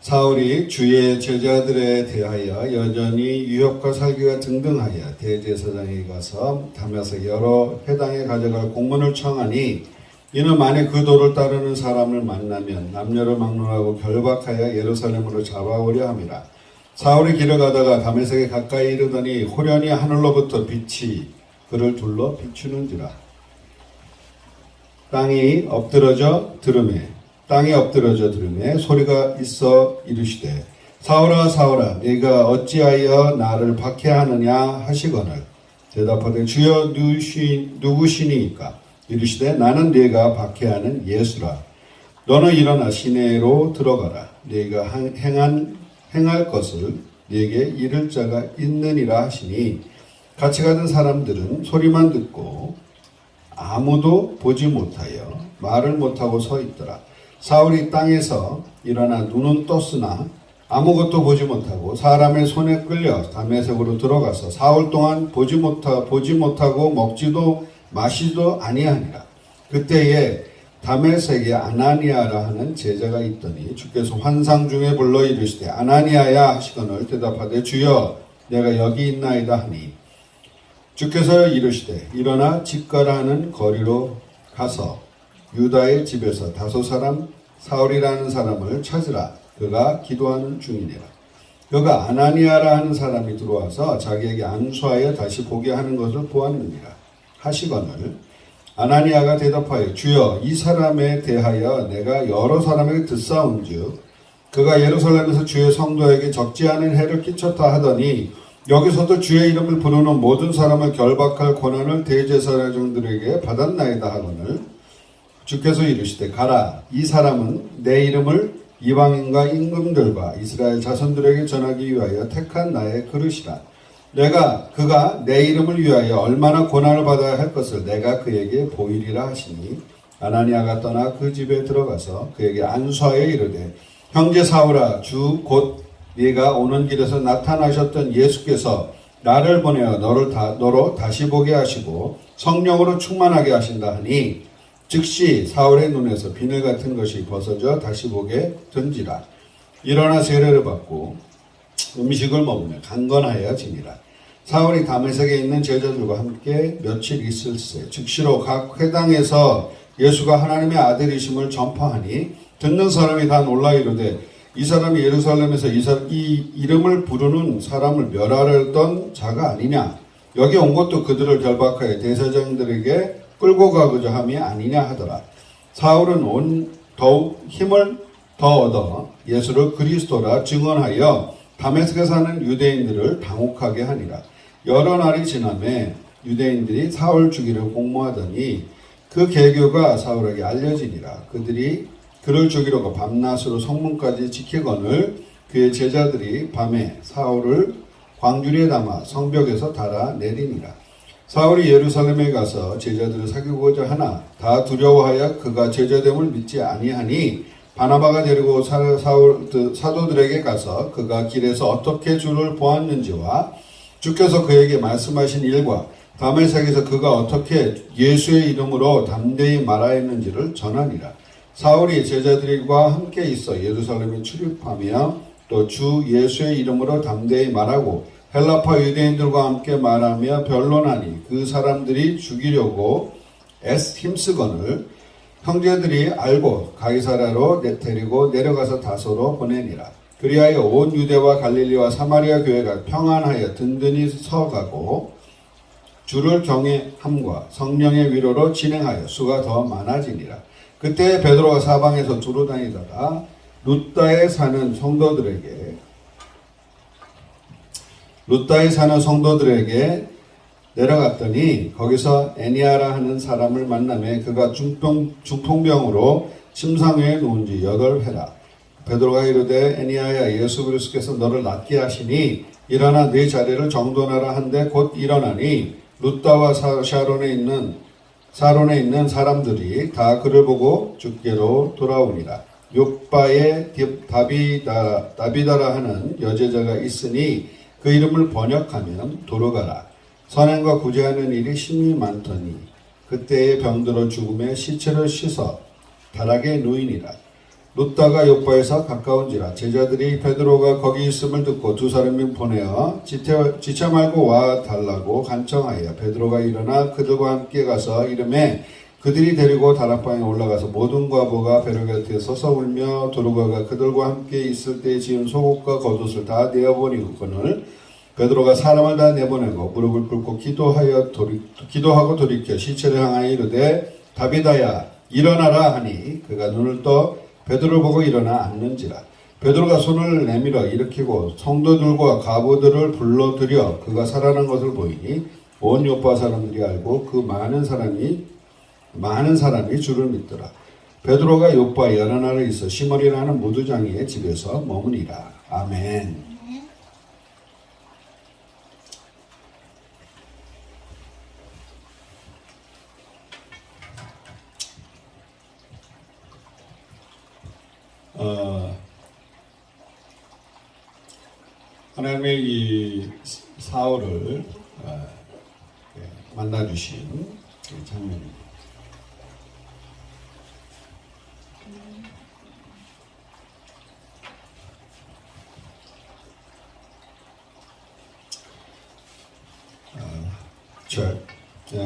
사울이 주의 제자들에 대하여 여전히 유혹과 살기가 등등하여 대제사장에 가서 담에서 여러 회당에 가져갈 공문을 청하니 이는 만일 그 도를 따르는 사람을 만나면 남녀를 막론하고 결박하여 예루살렘으로 잡아오려 함이라. 사울이 길을 가다가 다메섹에 가까이 이르더니 호련히 하늘로부터 빛이 그를 둘러 비추는지라. 땅이 엎드러져 들음에 소리가 있어 이르시되 사울아 사울아 네가 어찌하여 나를 박해하느냐 하시거늘 대답하되 주여 누구시니이까 이르시되 나는 네가 박해하는 예수라. 너는 일어나 시내로 들어가라. 네가 행할 것을 네게 이를 자가 있느니라 하시니 같이 가던 사람들은 소리만 듣고 아무도 보지 못하여 말을 못하고 서 있더라. 사울이 땅에서 일어나 눈은 떴으나 아무것도 보지 못하고 사람의 손에 끌려 다메섹으로 들어가서 사흘 동안 보지 못하고 먹지도 마시도 아니하니라. 그때에 다메섹에 아나니아라 하는 제자가 있더니 주께서 환상 중에 불러 이르시되 아나니아야 하시거늘 대답하되 주여 내가 여기 있나이다 하니 주께서 이르시되 일어나 집가라는 거리로 가서 유다의 집에서 다섯 사람 사울이라는 사람을 찾으라. 그가 기도하는 중이니라. 그가 아나니아라 하는 사람이 들어와서 자기에게 안수하여 다시 보게 하는 것을 보았느니라 하시거늘 아나니아가 대답하여 주여 이 사람에 대하여 내가 여러 사람에게 듣사온즉 그가 예루살렘에서 주의 성도에게 적지 않은 해를 끼쳤다 하더니 여기서도 주의 이름을 부르는 모든 사람을 결박할 권한을 대제사장들에게 받았나이다 하거늘 주께서 이르시되 가라. 이 사람은 내 이름을 이방인과 임금들과 이스라엘 자손들에게 전하기 위하여 택한 나의 그릇이라. 그가 내 이름을 위하여 얼마나 고난을 받아야 할 것을 내가 그에게 보이리라 하시니 아나니아가 떠나 그 집에 들어가서 그에게 안수하여 이르되 형제 사울아 주 곧 네가 오는 길에서 나타나셨던 예수께서 나를 보내어 너로 다시 보게 하시고 성령으로 충만하게 하신다 하니 즉시 사울의 눈에서 비늘 같은 것이 벗어져 다시 보게 된지라. 일어나 세례를 받고 음식을 먹으며 강건하여 지니라. 사울이 다메섹에 있는 제자들과 함께 며칠 있을새 즉시로 각 회당에서 예수가 하나님의 아들이심을 전파하니 듣는 사람이 다 놀라 이르되 이 사람이 예루살렘에서 이 이름을 부르는 사람을 멸하려던 자가 아니냐. 여기 온 것도 그들을 결박하여 대제사장들에게 끌고 가고자 함이 아니냐 하더라. 사울은 더욱 힘을 더 얻어 예수를 그리스도라 증언하여 다메섹에 사는 유대인들을 당혹하게 하니라. 여러 날이 지나매 유대인들이 사울 죽이를 공모하더니 그 계교가 사울에게 알려지니라. 그들이 그를 죽이려고 밤낮으로 성문까지 지키거늘 그의 제자들이 밤에 사울을 광주리에 담아 성벽에서 달아 내리니라. 사울이 예루살렘에 가서 제자들을 사귀고자 하나 다 두려워하여 그가 제자됨을 믿지 아니하니 바나바가 데리고 사도들에게 가서 그가 길에서 어떻게 주를 보았는지와 주께서 그에게 말씀하신 일과 다메섹에서 그가 어떻게 예수의 이름으로 담대히 말하였는지를 전하니라. 사울이 제자들과 함께 있어 예루살렘에 출입하며 또 주 예수의 이름으로 담대히 말하고 헬라파 유대인들과 함께 말하며 변론하니 그 사람들이 죽이려고 힘쓰거늘 형제들이 알고 가이사라로 데리고 내려가서 다소로 보내니라. 그리하여 온 유대와 갈릴리와 사마리아 교회가 평안하여 든든히 서가고 주를 경외함과 성령의 위로로 진행하여 수가 더 많아지니라. 그때 베드로가 사방에서 두루 다니다가 루다에 사는 성도들에게 내려갔더니 거기서 애니아라 하는 사람을 만나매 그가 중풍병으로 침상위에 누운 지 8회라. 베드로가 이르되 애니아야 예수 그리스도께서 너를 낫게 하시니 일어나 네 자리를 정돈하라 한데 곧 일어나니 루다와 사론에 있는 사람들이 다 그를 보고 주께로 돌아오니라. 요빠에 다비다라 하는 여제자가 있으니 그 이름을 번역하면 도르가라. 선행과 구제하는 일이 심히 많더니 그때에 병들어 죽음에 시체를 씻어 다락에 누이니라. 루다가 요빠에서 가까운지라 제자들이 베드로가 거기 있음을 듣고 두 사람이 보내어 지체 말고 와 달라고 간청하여 베드로가 일어나 그들과 함께 가서 이름에 그들이 데리고 다락방에 올라가서 모든 과부가 베드로 곁에 서서 울며 도르가가 그들과 함께 있을 때 지은 속옷과 겉옷을 다 내어버리고는 베드로가 사람을 다 내보내고 무릎을 꿇고 기도하고 돌이켜 시체를 향하여 이르되 다비다야 일어나라 하니 그가 눈을 떠 베드로를 보고 일어나 앉는지라. 베드로가 손을 내밀어 일으키고 성도들과 과부들을 불러들여 그가 살아난 것을 보이니 온 요파 사람들이 알고 그 많은 사람이 주를 믿더라. 베드로가 요파 여러 날을 있어 시몬이라는 무두장이의 집에서 머무니라. 아멘. 하나님의 이 사울을 만나주신 장면입니다.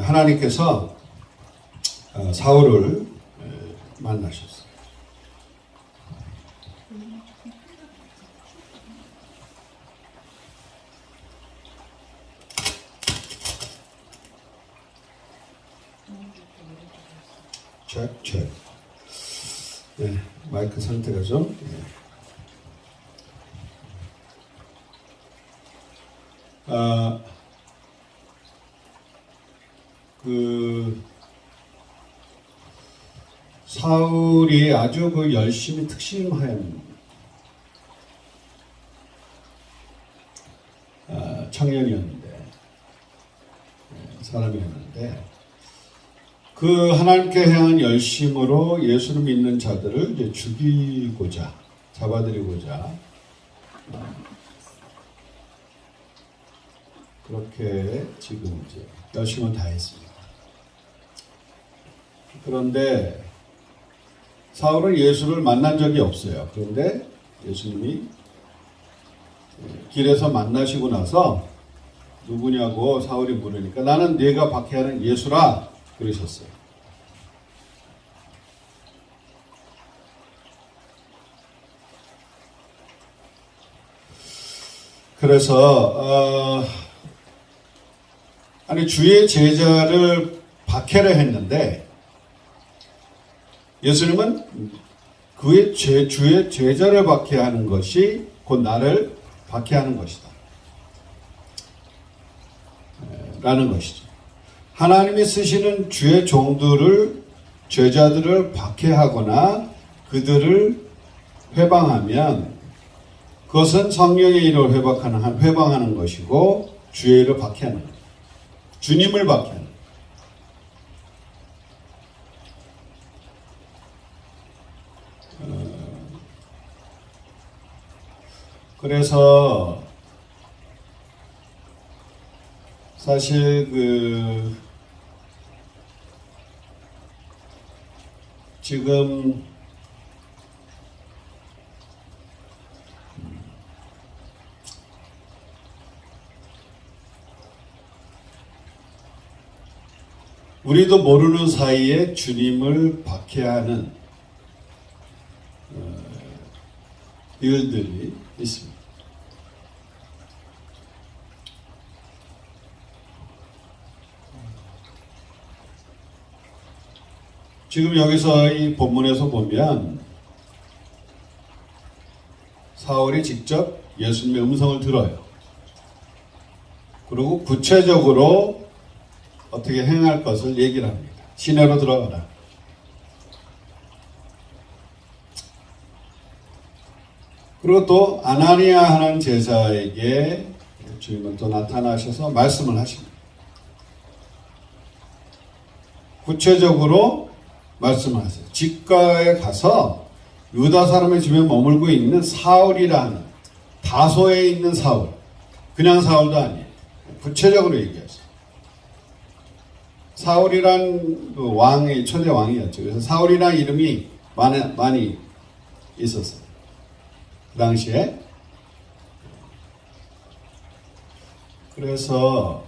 하나님께서 사울을 만나셨어요. 체크. 네, 마이크 상태가 좀. 사울이 아주 열심히 특심한 청년이었는데, 사람이었는데, 그 하나님께 향한 열심으로 예수를 믿는 자들을 이제 죽이고자, 잡아들이고자, 그렇게 지금 이제 열심을 다했습니다. 그런데 사울은 예수를 만난 적이 없어요. 그런데 예수님이 길에서 만나시고 나서 누구냐고 사울이 물으니까 나는 네가 박해하는 예수라 그러셨어요. 그래서 주의 제자를 박해를 했는데 예수님은 주의 제자를 박해하는 것이 곧 나를 박해하는 것이다 라는 것이죠. 하나님이 쓰시는 주의 종들을, 제자들을 박해하거나 그들을 회방하면 그것은 성령의 일을 회방하는 것이고 주의 일을 박해하는 것, 주님을 박해하는 것. 그래서 사실 지금 우리도 모르는 사이에 주님을 박해하는 일들이 있습니다. 지금 여기서 이 본문에서 보면 사울이 직접 예수님의 음성을 들어요. 그리고 구체적으로 어떻게 행할 것을 얘기를 합니다. 시내로 들어가라. 그리고 또 아나니아 하는 제자에게 주님은 또 나타나셔서 말씀을 하십니다. 구체적으로 말씀하세요. 집가에 가서 유다 사람의 집에 머물고 있는 사울이라는, 다소에 있는 사울, 그냥 사울도 아니에요. 구체적으로 얘기했어요. 사울이란 그 왕이 초대 왕이었죠. 그래서 사울이라는 이름이 많이 있었어요. 그 당시에. 그래서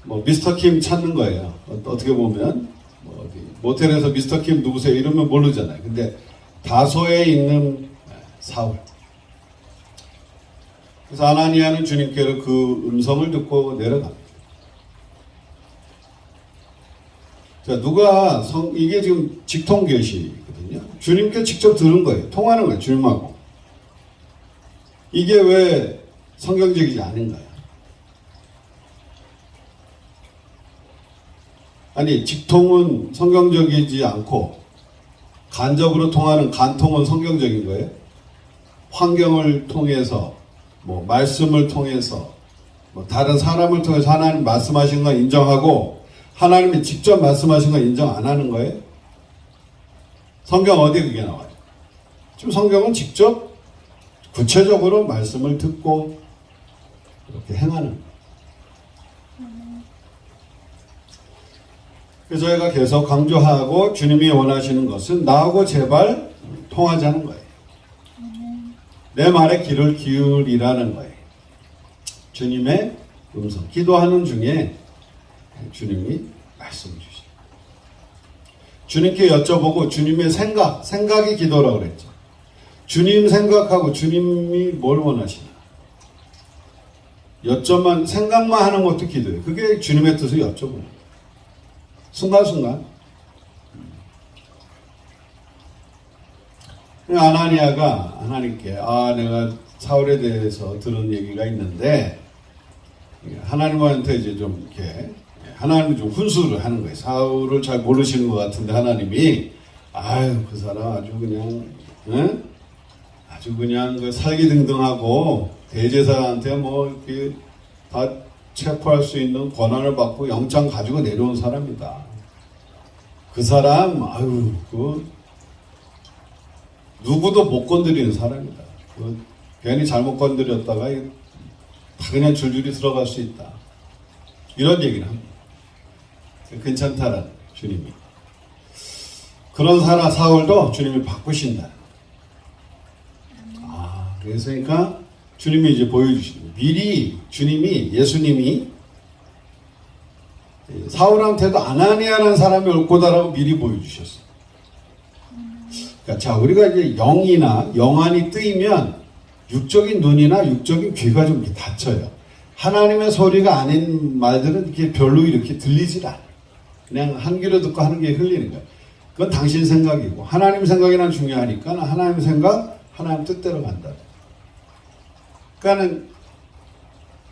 뭐 미스터 킴 찾는 거예요. 어떻게 보면 뭐 어디 모텔에서 미스터 킴 누구세요? 이러면 모르잖아요. 근데 다소에 있는 사울. 그래서 아나니아는 주님께로 그 음성을 듣고 내려갑니다. 자, 이게 지금 직통계시거든요. 주님께 직접 들은 거예요. 통하는 거예요. 주님하고. 이게 왜 성경적이지 않은가요? 아니, 직통은 성경적이지 않고 간접으로 통하는 간통은 성경적인 거예요. 환경을 통해서, 뭐 말씀을 통해서, 뭐 다른 사람을 통해서 하나님 말씀하신 건 인정하고 하나님이 직접 말씀하신 건 인정 안 하는 거예요? 성경 어디에 그게 나와요? 지금 성경은 직접 구체적으로 말씀을 듣고 이렇게 행하는 거예요. 그래서 저희가 계속 강조하고 주님이 원하시는 것은 나하고 제발 통하자는 거예요. 내 말에 귀를 기울이라는 거예요. 주님의 음성. 기도하는 중에 주님이 말씀 주시죠. 주님께 여쭤보고 주님의 생각이 기도라고 그랬죠. 주님 생각하고 주님이 뭘 원하시나. 생각만 하는 것도 기도예요. 그게 주님의 뜻을 여쭤보는 거예요. 순간순간. 아나니아가 하나님께 내가 사울에 대해서 들은 얘기가 있는데 하나님한테 이제 좀 이렇게 하나님이 좀 훈수를 하는 거예요. 사울을 잘 모르시는 것 같은데 하나님이 그 사람 아주 그냥 아주 그냥 그 살기등등하고 대제사장한테 뭐 이렇게 다 체포할 수 있는 권한을 받고 영장 가지고 내려온 사람이다. 그 사람 누구도 못 건드리는 사람이다. 괜히 잘못 건드렸다가 다 그냥 줄줄이 들어갈 수 있다. 이런 얘기를 합니다. 괜찮다라는 주님이. 그런 사울도 주님이 바꾸신다. 그러니까 주님이 이제 보여주시는 거예요. 미리 예수님이 사울한테도 아나니아라는 사람이 올 거다라고 미리 보여주셨어요. 그러니까 자, 우리가 이제 영안이 뜨이면 육적인 눈이나 육적인 귀가 좀 닫혀요. 하나님의 소리가 아닌 말들은 이렇게 별로 이렇게 들리질 않아요. 그냥 한 귀로 듣고 하는 게 흘리는 거예요. 그건 당신 생각이고 하나님 생각이나 중요하니까 하나님 생각, 하나님 뜻대로 간다. 그러니까는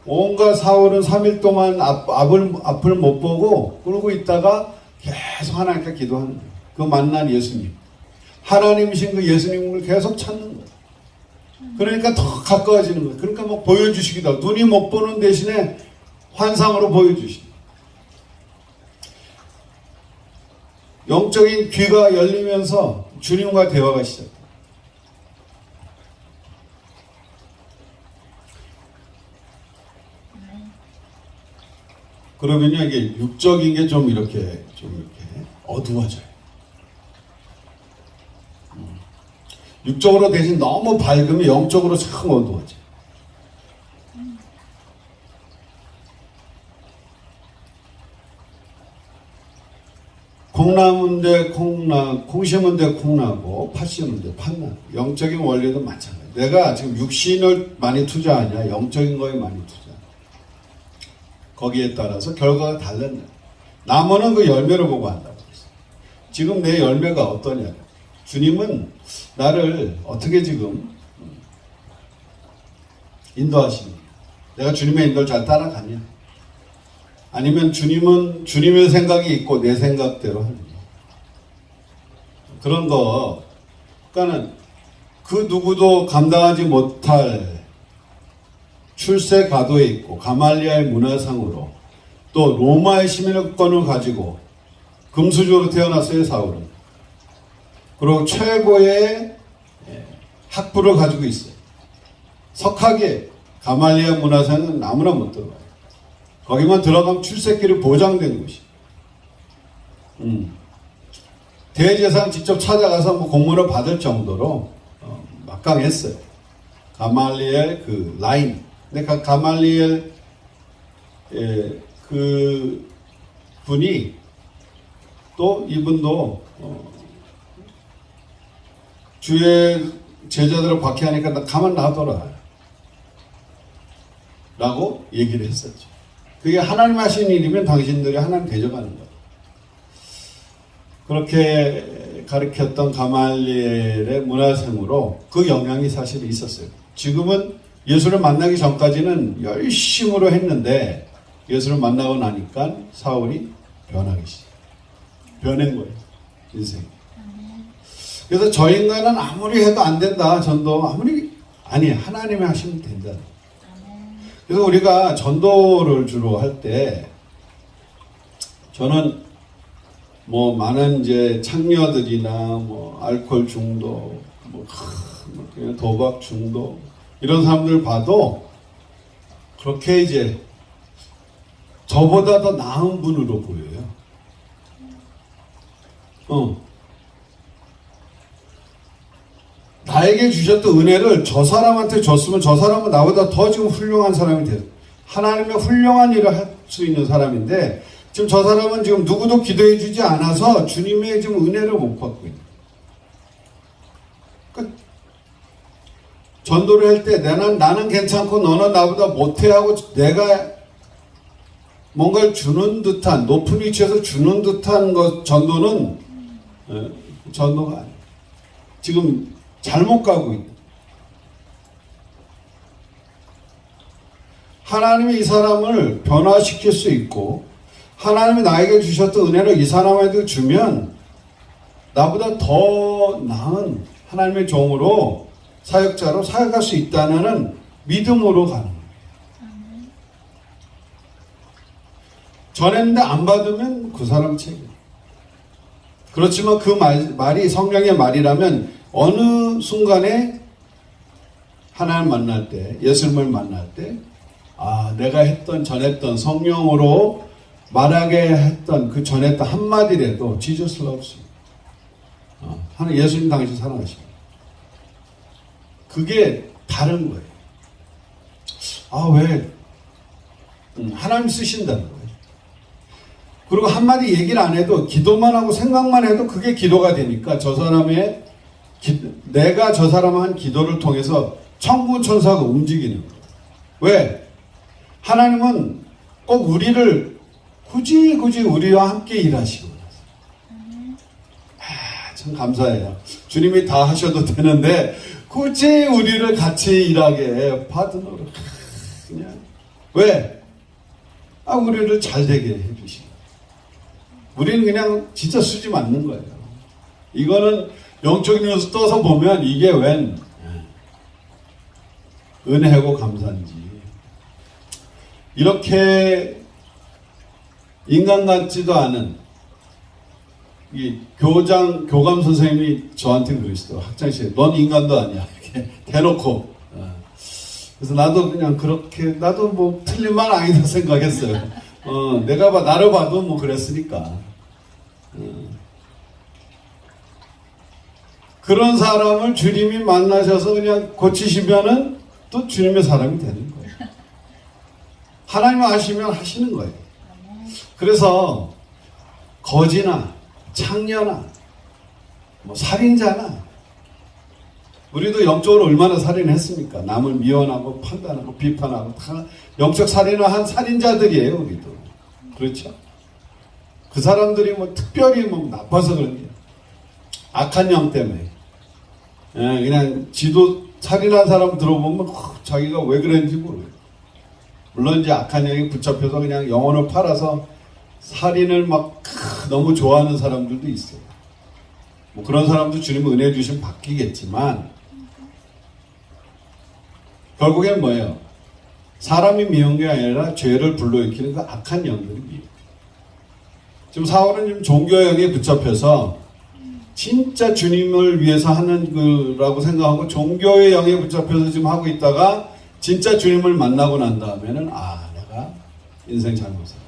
온갖 사울은 3일 동안 앞을 못 보고 끌고 있다가 계속 하나님께 기도하는 거예요. 그 만난 예수님. 하나님이신 그 예수님을 계속 찾는 거예요. 그러니까 더 가까워지는 거예요. 그러니까 뭐 보여주시기도 하고 눈이 못 보는 대신에 환상으로 보여주시고 영적인 귀가 열리면서 주님과 대화가 시작돼요. 그러면요, 이게 육적인 게 좀 이렇게 어두워져요. 육적으로 대신 너무 밝으면 영적으로 참 어두워져요. 콩나물인데 콩 심은데 콩나고 팥 심은데 팥나. 영적인 원리도 마찬가지. 내가 지금 육신을 많이 투자하냐, 영적인 거에 많이 투자. 거기에 따라서 결과가 달랐네. 나무는 그 열매를 보고 한다고 그랬어. 지금 내 열매가 어떠냐. 주님은 나를 어떻게 지금 인도하시느냐. 내가 주님의 인도를 잘 따라가냐. 아니면 주님은 주님의 생각이 있고 내 생각대로 하느냐. 그런 거. 그러니까는 그 누구도 감당하지 못할 출세 가도에 있고 가말리아의 문화상으로 또 로마의 시민권을 가지고 금수저로 태어났어요, 사울은. 그리고 최고의 학부를 가지고 있어요. 석학의 가말리아 문화상은 아무나 못 들어가요. 거기만 들어가면 출세길이 보장된 곳이. 대제사장 직접 찾아가서 뭐 공문을 받을 정도로 막강했어요. 가말리엘 그 라인. 근데 가말리엘 그 분이 또 이분도 주의 제자들을 박해하니까 나 가만 놔둬라 라고 얘기를 했었죠. 그게 하나님 하신 일이면 당신들이 하나님 대적하는 거예요. 그렇게 가르쳤던 가말리엘의 문화생으로 그 영향이 사실 있었어요. 지금은 예수를 만나기 전까지는 열심으로 했는데 예수를 만나고 나니까 사울이 변하기 시작. 변한 거예요. 인생이. 그래서 저 인간은 아무리 해도 안 된다. 전도 아무리 아니 하나님이 하시면 된다. 그래서 우리가 전도를 주로 할 때 저는 뭐 많은 이제 창녀들이나 뭐 알코올 중독, 뭐 도박 중독 이런 사람들 봐도 그렇게 이제 저보다 더 나은 분으로 보여요. 나에게 주셨던 은혜를 저 사람한테 줬으면 저 사람은 나보다 더 지금 훌륭한 사람이 돼요. 하나님의 훌륭한 일을 할 수 있는 사람인데 지금 저 사람은 지금 누구도 기도해 주지 않아서 주님의 지금 은혜를 못 받고 있는. 그러니까 전도를 할 때 나는 괜찮고 너는 나보다 못해 하고 내가 뭔가를 주는 듯한 높은 위치에서 주는 듯한 것 전도는 전도가 아니에요. 지금 잘못 가고 있다. 하나님이 이 사람을 변화시킬 수 있고 하나님이 나에게 주셨던 은혜를 이 사람에게 주면 나보다 더 나은 하나님의 종으로 사역자로 사역할 수 있다는 믿음으로 가는 거예요. 전했는데 안 받으면 그 사람 책임. 그렇지만 그 말이 성령의 말이라면 어느 순간에 하나님 만날 때, 예수님을 만날 때, 내가 전했던 성령으로 말하게 했던 그 전했던 한마디라도 Jesus loves you. 하나님 예수님 당신 사랑하십니다. 그게 다른 거예요. 왜? 하나님 쓰신다는 거예요. 그리고 한마디 얘기를 안 해도 기도만 하고 생각만 해도 그게 기도가 되니까 저 사람의 내가 저 사람 한 기도를 통해서 천군 천사가 움직이는 거예요. 왜? 하나님은 꼭 우리를 굳이 우리와 함께 일하시고 참 감사해요. 주님이 다 하셔도 되는데 굳이 우리를 같이 일하게 파트너로 그냥 왜? 우리를 잘 되게 해주시고 우리는 그냥 진짜 수지 맞는 거예요. 이거는 영적인 뉴스 떠서 보면 이게 웬 은혜고 감사인지. 이렇게 인간 같지도 않은 이 교감 선생님이 저한테 그러시더라고요. 학창시절에 넌 인간도 아니야. 이렇게 대놓고. 그래서 나도 그냥 그렇게 나도 뭐 틀린 말 아니다 생각했어요. 내가 나를 봐도 뭐 그랬으니까. 그런 사람을 주님이 만나셔서 그냥 고치시면은 또 주님의 사람이 되는 거예요. 하나님 하시면 하시는 거예요. 그래서 거지나 창녀나 뭐 살인자나 우리도 영적으로 얼마나 살인했습니까? 남을 미워하고 판단하고 비판하고 다 영적 살인을 한 살인자들이에요. 우리도 그렇죠? 그 사람들이 뭐 특별히 뭐 나빠서 그런 게 악한 영 때문에 그냥 지도 살인한 사람 들어보면 자기가 왜 그랬는지 모르겠어요. 물론 이제 악한 영이 붙잡혀서 그냥 영혼을 팔아서 살인을 막 너무 좋아하는 사람들도 있어요. 뭐 그런 사람도 주님 은혜 주시면 바뀌겠지만 결국엔 뭐예요? 사람이 미운 게 아니라 죄를 불러일으키는 그 악한 영들이 미워. 지금 사울은 지금 종교형에 붙잡혀서 진짜 주님을 위해서 하는 거라고 생각하고 종교의 영에 붙잡혀서 지금 하고 있다가 진짜 주님을 만나고 난 다음에는 내가 인생 잘못 살았다.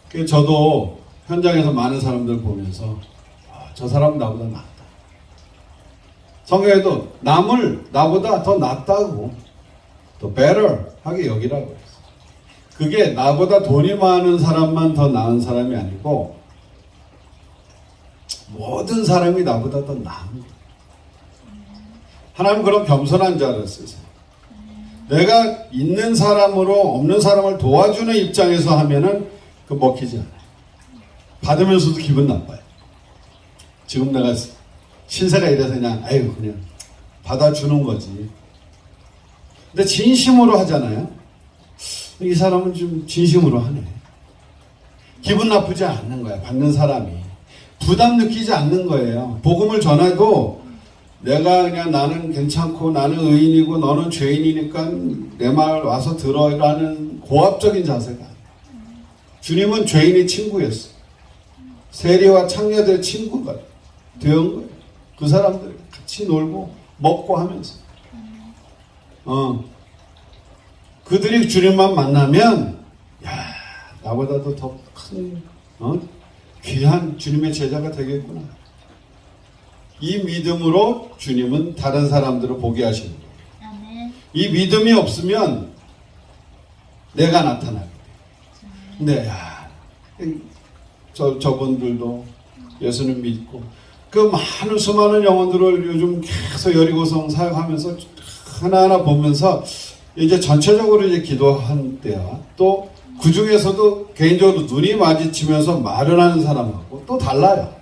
그래서 저도 현장에서 많은 사람들 보면서 저 사람은 나보다 낫다. 성경에도 남을 나보다 더 낫다고 더 better 하게 여기라고 했어요. 그게 나보다 돈이 많은 사람만 더 나은 사람이 아니고 모든 사람이 나보다 더 나은 거예요. 하나님 그런 겸손한 자를 쓰세요. 내가 있는 사람으로 없는 사람을 도와주는 입장에서 하면은 그 먹히지 않아요. 받으면서도 기분 나빠요. 지금 내가 신세가 이래서 그냥 그냥 받아주는 거지. 근데 진심으로 하잖아요. 이 사람은 좀 진심으로 하네. 기분 나쁘지 않는 거야. 받는 사람이 부담 느끼지 않는 거예요. 복음을 전해도 내가 그냥 나는 괜찮고 나는 의인이고 너는 죄인이니까 내 말 와서 들어라는 고압적인 자세가. 주님은 죄인의 친구였어. 세리와 창녀들의 친구가 되은 거예요. 그 사람들 같이 놀고 먹고 하면서 그들이 주님만 만나면 나보다도 더 큰 귀한 주님의 제자가 되겠구나. 이 믿음으로 주님은 다른 사람들을 보게 하시는 거예요. 아멘. 이 믿음이 없으면 내가 나타나게 돼요. 근데 저분들도 예수님 믿고 그 많은 수많은 영혼들을 요즘 계속 여리고성 사역하면서 하나하나 보면서 이제 전체적으로 이제 기도한 때와 또 그 중에서도 개인적으로 눈이 마주치면서 말을 하는 사람하고 또 달라요.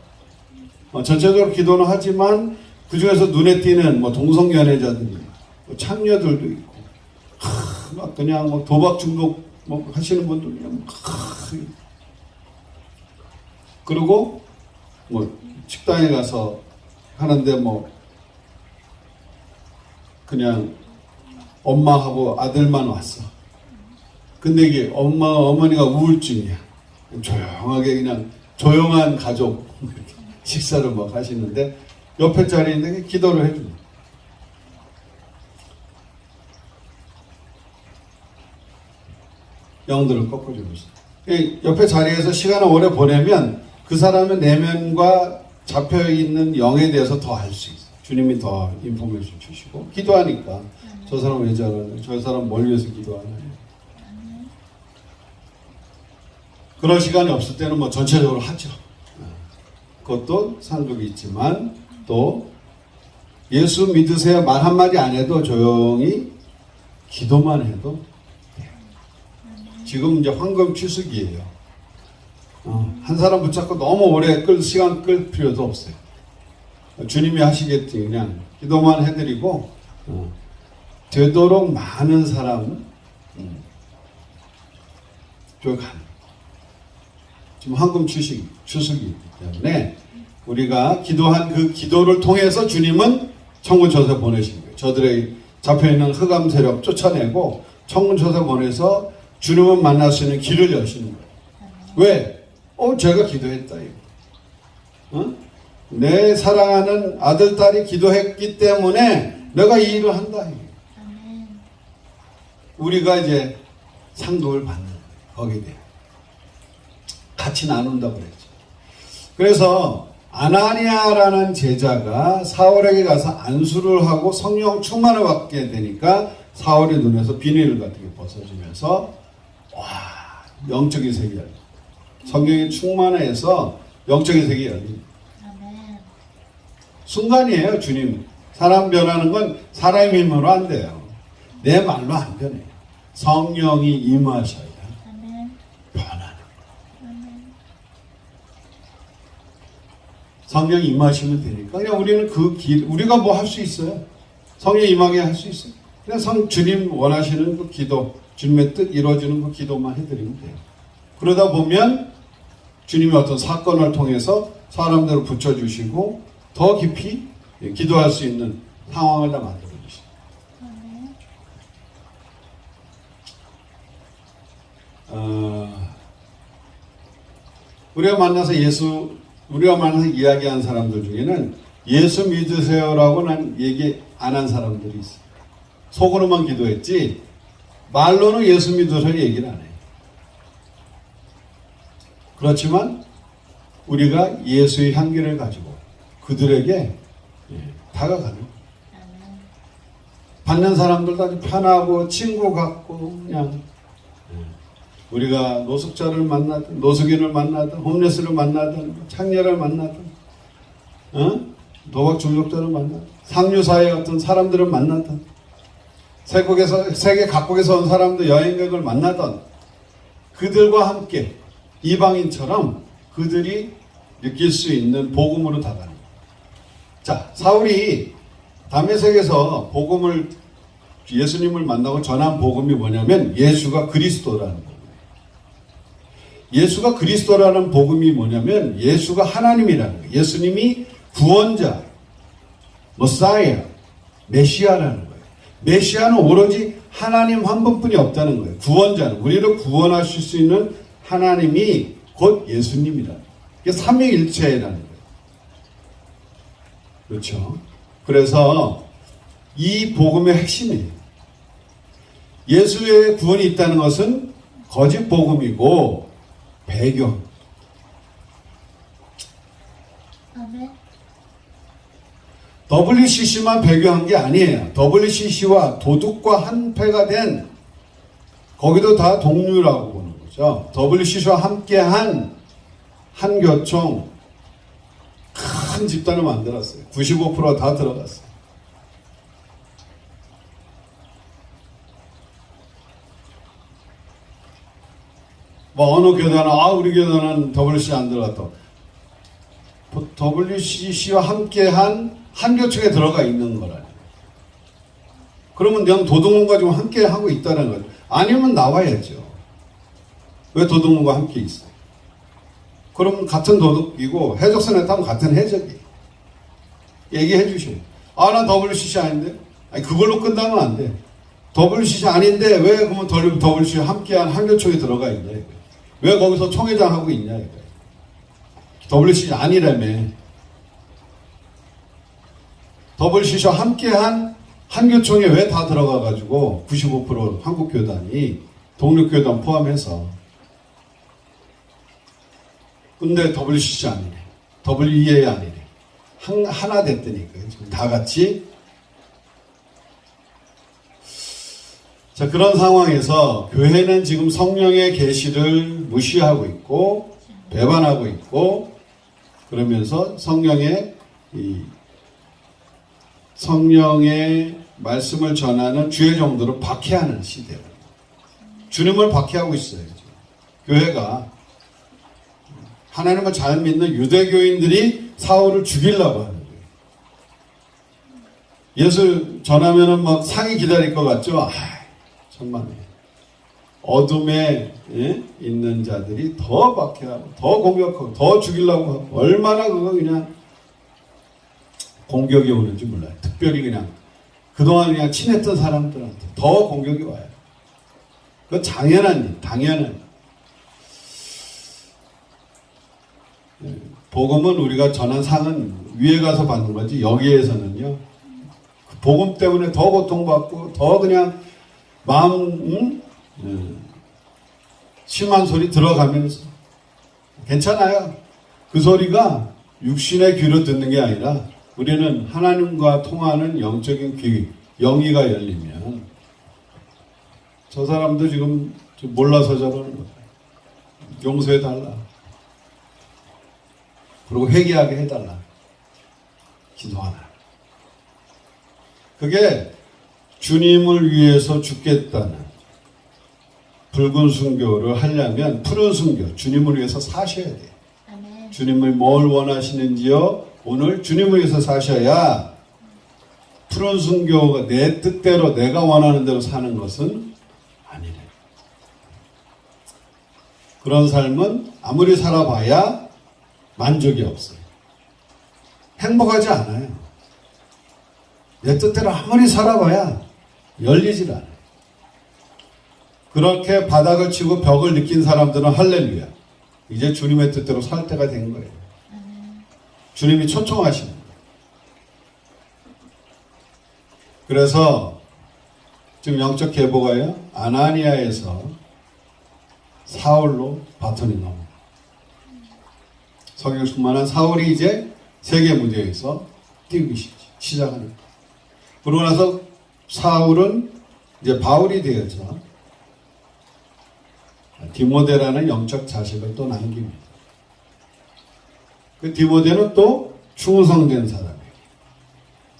전체적으로 기도는 하지만 그 중에서 눈에 띄는 뭐 동성연애자들이 뭐 창녀들도 있고 막 그냥 뭐 도박 중독 뭐 하시는 분들 그냥 그리고 뭐 식당에 가서 하는데 뭐 그냥 엄마하고 아들만 왔어. 근데 이게 어머니가 우울증이야. 조용하게 그냥 조용한 가족 식사를 막 하시는데 옆에 자리인데 기도를 해줍니다. 영들을 꺾어주면서 옆에 자리에서 시간을 오래 보내면 그 사람의 내면과 잡혀있는 영에 대해서 더 알 수 있어요. 주님이 더 인포메이션 주시고 기도하니까 저 사람 왜 저러냐, 저 사람 뭘 위해서 기도하냐. 그런 시간이 없을 때는 뭐 전체적으로 하죠. 그것도 상급이 있지만 또 예수 믿으세요 말 한마디 안 해도 조용히 기도만 해도 돼요. 지금 이제 황금 추수기예요. 한 사람 붙잡고 너무 오래 시간 끌 필요도 없어요. 주님이 하시겠지. 그냥 기도만 해드리고 되도록 많은 사람 쪽에 가는. 지금 황금 추수기이기 때문에 우리가 기도한 그 기도를 통해서 주님은 천군 저세 보내신 거예요. 저들의 잡혀있는 흑암 세력 쫓아내고 천군 저세 보내서 주님을 만날 수 있는 길을 여시는 거예요. 왜? 제가 기도했다 이거. 내 사랑하는 아들, 딸이 기도했기 때문에 내가 이 일을 한다 이거. 우리가 이제 상급을 받는 거예요. 거기에 대해 같이 나눈다고 그랬죠. 그래서 아나니아라는 제자가 사울에게 가서 안수를 하고 성령 충만을 받게 되니까 사울의 눈에서 비닐 같은 게 벗어지면서 영적인 세계를 성령이 충만해서 영적인 세계에 열립니다. 아멘. 순간이에요. 주님. 사람 변하는 건 사람의 힘으로 안 돼요. 내 말로 안 변해요. 성령이 임하셔야 아멘. 변하는 거예요. 아멘. 성령이 임하시면 되니까 그냥 우리는 그 길, 우리가 뭐 할 수 있어요? 성령 임하게 할 수 있어요. 그냥 주님 원하시는 그 기도, 주님의 뜻 이루어지는 그 기도만 해드리면 돼요. 그러다 보면 주님이 어떤 사건을 통해서 사람들을 붙여주시고 더 깊이 기도할 수 있는 상황을 다 만들어주시죠. 우리가 만나서 이야기한 사람들 중에는 예수 믿으세요라고는 얘기 안 한 사람들이 있어요. 속으로만 기도했지 말로는 예수 믿으세요 얘기를 안 해요. 그렇지만 우리가 예수의 향기를 가지고 그들에게 다가가는 받는 사람들도 아주 편하고 친구 같고 그냥 우리가 노숙자를 만나든 노숙인을 만나든 홈레스를 만나든 창녀를 만나든 도박 중독자를 만나든 상류사의 어떤 사람들을 만나든 세계 각국에서 온 사람들 여행객을 만나든 그들과 함께 이방인처럼 그들이 느낄 수 있는 복음으로 다가가는 거예요. 자, 사울이 다메섹에서 복음을 예수님을 만나고 전한 복음이 뭐냐면 예수가 그리스도라는 거예요. 예수가 그리스도라는 복음이 뭐냐면 예수가 하나님이라는 거예요. 예수님이 구원자, 머사이아, 메시아라는 거예요. 메시아는 오로지 하나님 한 분뿐이 없다는 거예요. 구원자는 우리를 구원하실 수 있는 하나님이 곧 예수님이다. 이게 삼위일체라는 거예요. 그렇죠? 그래서 이 복음의 핵심이에요. 예수의 구원이 있다는 것은 거짓 복음이고 배경. 아멘. WCC만 배교한 게 아니에요. WCC와 도둑과 한패가 된 거기도 다 동류라고 보는 거죠. WCC와 함께한 한교총 큰 집단을 만들었어요. 95%가 다 들어갔어요. 뭐 어느 교단은 우리 교단은 WCC 안 들어갔다. WCC와 함께한 한교총에 들어가 있는 거라요. 그러면 그냥 도둑놈과 좀 함께 하고 있다는 거죠. 아니면 나와야죠. 왜 도둑놈과 함께 있어요? 그럼 같은 도둑이고 해적선에 타면 같은 해적이에요. 얘기해 주셔요. 난 WCC 아닌데? 아니 그걸로 끝나면 안 돼. WCC 아닌데 왜 그러면 WCC 함께한 한교총에 들어가 있냐 이거예요. 왜 거기서 총회장 하고 있냐 이거예요. WCC 아니라며. WCC와 함께한 한교총에 왜 다 들어가가지고 95% 한국교단이 독립교단 포함해서 근데 WCC 아니네. WEA 아니네. 하나 됐다니까요. 지금 다 같이. 자, 그런 상황에서 교회는 지금 성령의 계시를 무시하고 있고 배반하고 있고 그러면서 성령의 말씀을 전하는 주의 정도로 박해하는 시대예요. 주님을 박해하고 있어요. 지금. 교회가 하나님을 잘 믿는 유대교인들이 사울을 죽이려고 하는 거예요. 예수 전하면은 막 상이 기다릴 것 같죠? 천만에. 어둠에 있는 자들이 더 박해하고 더 공격하고 더 죽이려고 하고 얼마나 그거 그냥 공격이 오는지 몰라요. 특별히 그냥 그동안 그냥 친했던 사람들한테 더 공격이 와요. 그건 당연한 복음은 우리가 전한 상은 위에 가서 받는 거지 여기에서는요 그 복음 때문에 더 고통받고 더 그냥 마음 심한 소리 들어가면서 괜찮아요. 그 소리가 육신의 귀로 듣는 게 아니라 우리는 하나님과 통하는 영적인 귀, 영이가 열리면 저 사람도 지금 몰라서 저러는 거예요. 용서해달라. 그리고 회개하게 해달라. 기도하라. 그게 주님을 위해서 죽겠다는 붉은 순교를 하려면 푸른 순교, 주님을 위해서 사셔야 돼요. 아멘. 주님을 뭘 원하시는지요? 오늘 주님을 위해서 사셔야 푸른 순교가 내 뜻대로 내가 원하는 대로 사는 것은 아니래. 그런 삶은 아무리 살아봐야 만족이 없어요. 행복하지 않아요. 내 뜻대로 아무리 살아봐야 열리질 않아요. 그렇게 바닥을 치고 벽을 느낀 사람들은 할렐루야. 이제 주님의 뜻대로 살 때가 된 거예요. 주님이 초청하시는 거예요. 그래서 지금 영적 계보가요. 아나니아에서 사울로 바톤이 넘어요. 성령 충만한 사울이 이제 세계 무대에서 뛰기 시작하는 거예요. 그러고 나서 사울은 이제 바울이 되어서 디모데라는 영적 자식을 또 남깁니다. 그 디모데는 또 충성된 사람이에요.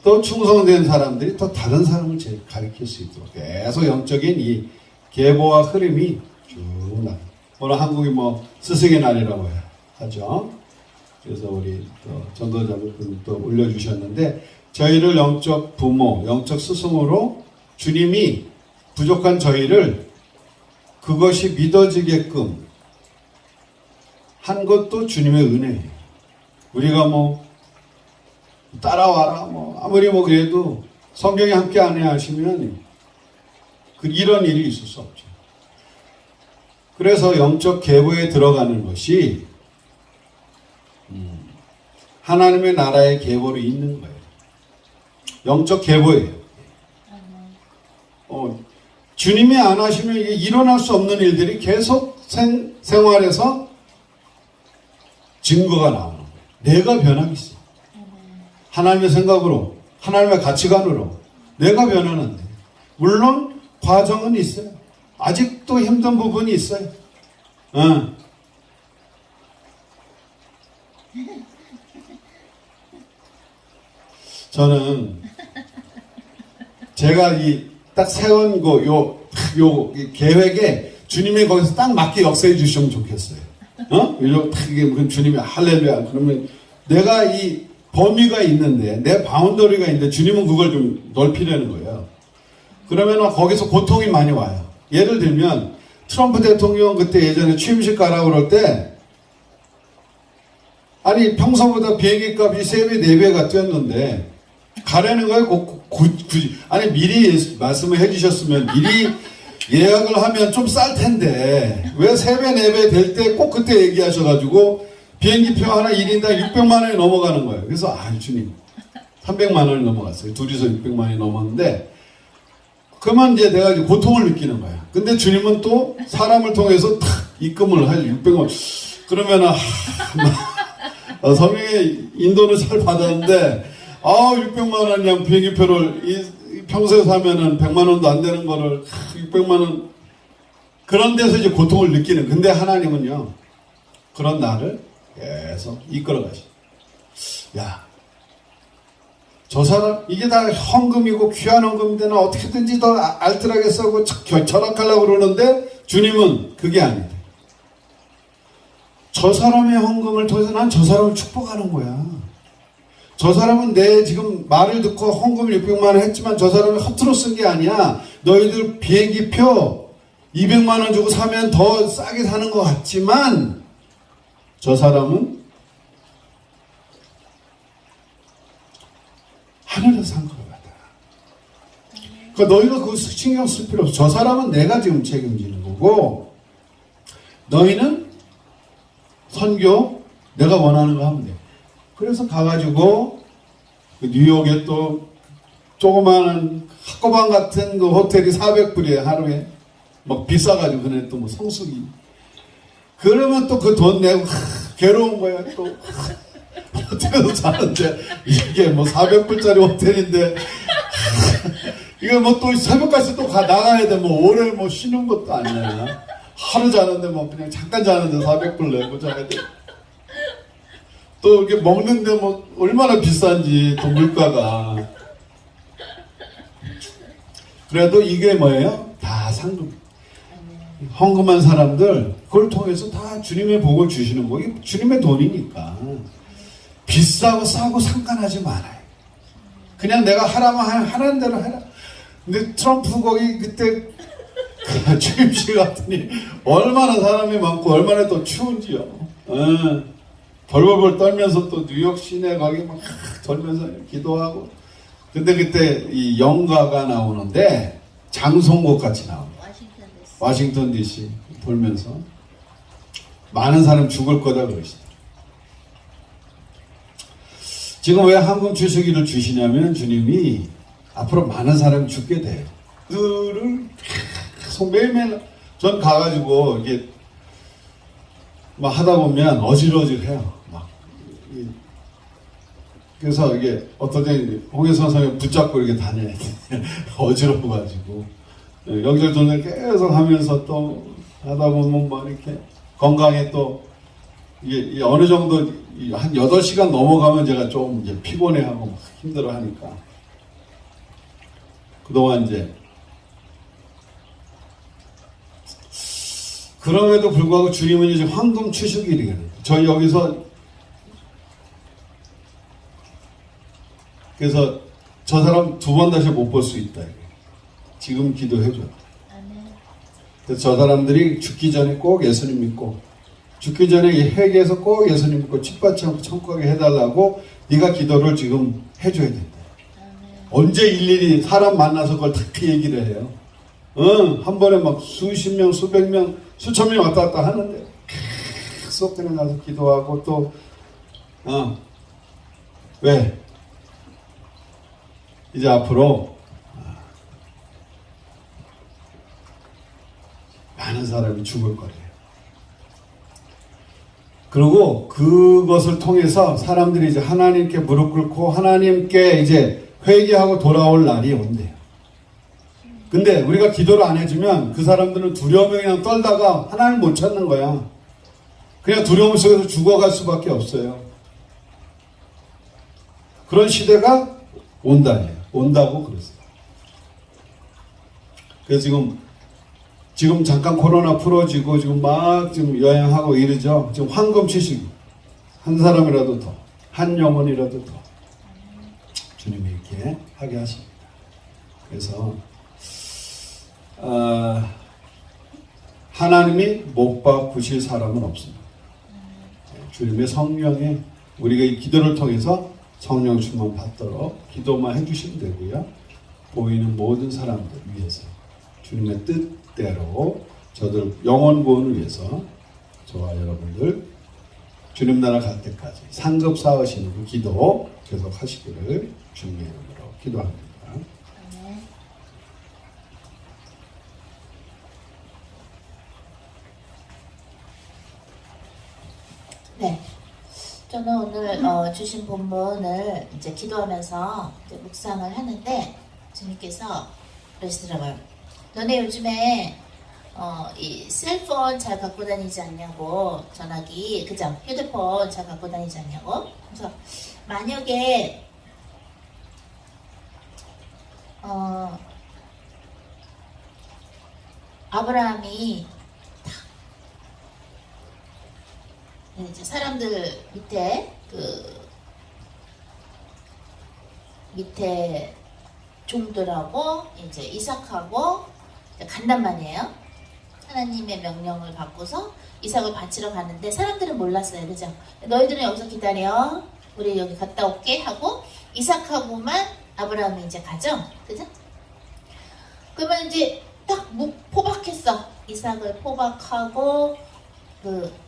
또 충성된 사람들이 또 다른 사람을 가르칠 수 있도록 계속 영적인 이 계보와 흐름이 쭉 나요. 오늘 한국이 뭐 스승의 날이라고 하죠. 그래서 우리 또 전도자분 또 올려주셨는데 저희를 영적 부모, 영적 스승으로 주님이 부족한 저희를 그것이 믿어지게끔 한 것도 주님의 은혜예요. 우리가 뭐 따라와라 뭐 아무리 뭐 그래도 성경에 함께 안 해 하시면 이런 일이 있을 수 없죠. 그래서 영적 계보에 들어가는 것이 하나님의 나라의 계보로 있는 거예요. 영적 계보예요. 주님이 안 하시면 이게 일어날 수 없는 일들이 계속 생활에서 증거가 나오는 거예요. 내가 변하겠어. 하나님의 생각으로, 하나님의 가치관으로 내가 변하는데 물론 과정은 있어요. 아직도 힘든 부분이 있어요. 저는 제가 딱 세운 요 계획에 주님이 거기서 딱 맞게 역사해 주시면 좋겠어요. 이게 주님이 할렐루야. 그러면 내가 이 범위가 있는데, 내 바운더리가 있는데, 주님은 그걸 좀 넓히려는 거예요. 그러면 거기서 고통이 많이 와요. 예를 들면, 트럼프 대통령 그때 예전에 취임식 가라고 그럴 때, 아니, 평소보다 비행기 값이 3배, 4배가 뛰었는데, 가라는 거예요. 굳이. 아니, 미리 말씀을 해주셨으면, 미리 예약을 하면 좀 쌀 텐데, 왜 3배, 4배 될 때 꼭 그때 얘기하셔가지고, 비행기표 하나 1인당 600만 원이 넘어가는 거예요. 그래서 주님 300만 원이 넘어갔어요. 둘이서 600만 원이 넘었는데 그러면 이제 내가 이제 고통을 느끼는 거야. 근데 주님은 또 사람을 통해서 탁 입금을 하죠. 600만 원. 그러면은 성령의 인도는 잘 받았는데 600만 원이랑 비행기표를 평소에 사면은 100만 원도 안 되는 거를 600만 원 그런 데서 이제 고통을 느끼는. 근데 하나님은요 그런 나를 계속 이끌어 가시. 야, 저 사람 이게 다 헌금이고 귀한 헌금인데 나 어떻게든지 더 알뜰하게 쓰고 절약하려고 그러는데 주님은 그게 아니다. 저 사람의 헌금을 통해서 난 저 사람을 축복하는 거야. 저 사람은 내 지금 말을 듣고 헌금을 600만 원 했지만 저 사람이 허투루 쓴 게 아니야. 너희들 비행기표 200만 원 주고 사면 더 싸게 사는 것 같지만 저 사람은 하늘에서 산 것 같아. 그러니까 너희가 그거 신경 쓸 필요 없어. 저 사람은 내가 지금 책임지는 거고 너희는 선교 내가 원하는 거 하면 돼. 그래서 가가지고 뉴욕에 또 조그마한 학고방 같은 그 호텔이 400불이에요 하루에. 막 비싸가지고 그네 또 뭐 성수기. 그러면 또 그 돈 내고 괴로운 거야 또. 호텔에서 자는데 이게 뭐 400불짜리 호텔인데 이거 뭐 또 새벽까지 또 나가야 돼. 뭐 오래 뭐 쉬는 것도 아니야. 하루 자는데 뭐 그냥 잠깐 자는데 400불 내고 자야 돼. 또 이렇게 먹는데 뭐 얼마나 비싼지 또 물가가. 그래도 이게 뭐예요? 다 상급. 헌금한 사람들 그걸 통해서 다 주님의 복을 주시는 거예요. 주님의 돈이니까 비싸고 싸고 상관하지 말아요. 그냥 내가 하라면 하라는 대로 해라. 근데 트럼프 거기 그때 취임식 갔더니 얼마나 사람이 많고 얼마나 또 추운지요. 벌벌벌 떨면서 또 뉴욕 시내 거기 막 돌면서 기도하고. 근데 그때 이 영가가 나오는데 장송곡 같이 나옵니다. 워싱턴 DC 돌면서 많은 사람 죽을 거다 그러시더라고요. 지금 왜 한국 주시기를 주시냐면 주님이 앞으로 많은 사람이 죽게 돼요. 그들을 계속 매일매일 전 가가지고 이게 막 하다 보면 어질어질해요. 막 그래서 이게 어떨 때 홍해선 선생님 붙잡고 이렇게 다녀야 돼. 어지러워가지고. 여기저기 돈을 계속 하면서 또 하다 보면 뭐 이렇게 건강에 또 이게 어느 정도 한 8시간 넘어가면 제가 좀 이제 피곤해하고 막 힘들어 하니까 그동안 이제 그럼에도 불구하고 주님은 이제 황금 추수길이거든요. 저희 여기서 그래서 저 사람 2번 다시 못 볼 수 있다. 지금 기도해줘. 그래서 저 사람들이 죽기 전에 꼭 예수님 믿고 죽기 전에 이 회개해서 꼭 예수님 믿고 칩받지 않고 천국에 해달라고 네가 기도를 지금 해줘야 된다. 언제 일일이 사람 만나서 그걸 다 얘기를 해요. 한 번에 막 수십 명, 수백 명, 수천 명 왔다 갔다 하는데 계속 그냥 가서 기도하고 또 왜? 이제 앞으로 많은 사람이 죽을 거래요. 그리고 그것을 통해서 사람들이 이제 하나님께 무릎 꿇고 하나님께 이제 회개하고 돌아올 날이 온대요. 근데 우리가 기도를 안 해주면 그 사람들은 두려움에 그냥 떨다가 하나님 못 찾는 거야. 그냥 두려움 속에서 죽어갈 수밖에 없어요. 그런 시대가 온다고 그랬어요. 그래서 지금 잠깐 코로나 풀어지고 지금 막 지금 여행하고 이러죠. 지금 황금 취식 한 사람이라도 더, 한 영혼이라도 더 주님이 이렇게 하게 하십니다. 그래서 하나님이 못 바꾸실 사람은 없습니다. 주님의 성령에 우리가 이 기도를 통해서 성령 충만 받도록 기도만 해주시면 되고요. 보이는 모든 사람들 위해서 주님의 뜻대로 저들 영혼 구원을 위해서 저와 여러분들 주님 나라 갈 때까지 상급 쌓으시는 그 기도 계속 하시기를 주님의 이름으로 기도합니다. 네. 저는 오늘 주신 본문을 이제 기도하면서 이제 묵상을 하는데 주님께서 그러시더라고요. 너네 요즘에 이 셀폰 잘 갖고 다니지 않냐고, 전화기, 그죠? 휴대폰 잘 갖고 다니지 않냐고. 그래서 만약에 아브라함이 이제 사람들 밑에 종들하고 이제 이삭하고 이제 간단 말이에요. 하나님의 명령을 받고서 이삭을 바치러 가는데 사람들은 몰랐어요. 그죠? 너희들은 여기서 기다려. 우리 여기 갔다 올게 하고 이삭하고만 아브라함이 이제 가죠. 그죠? 그러면 이제 딱 포박했어. 이삭을 포박하고 그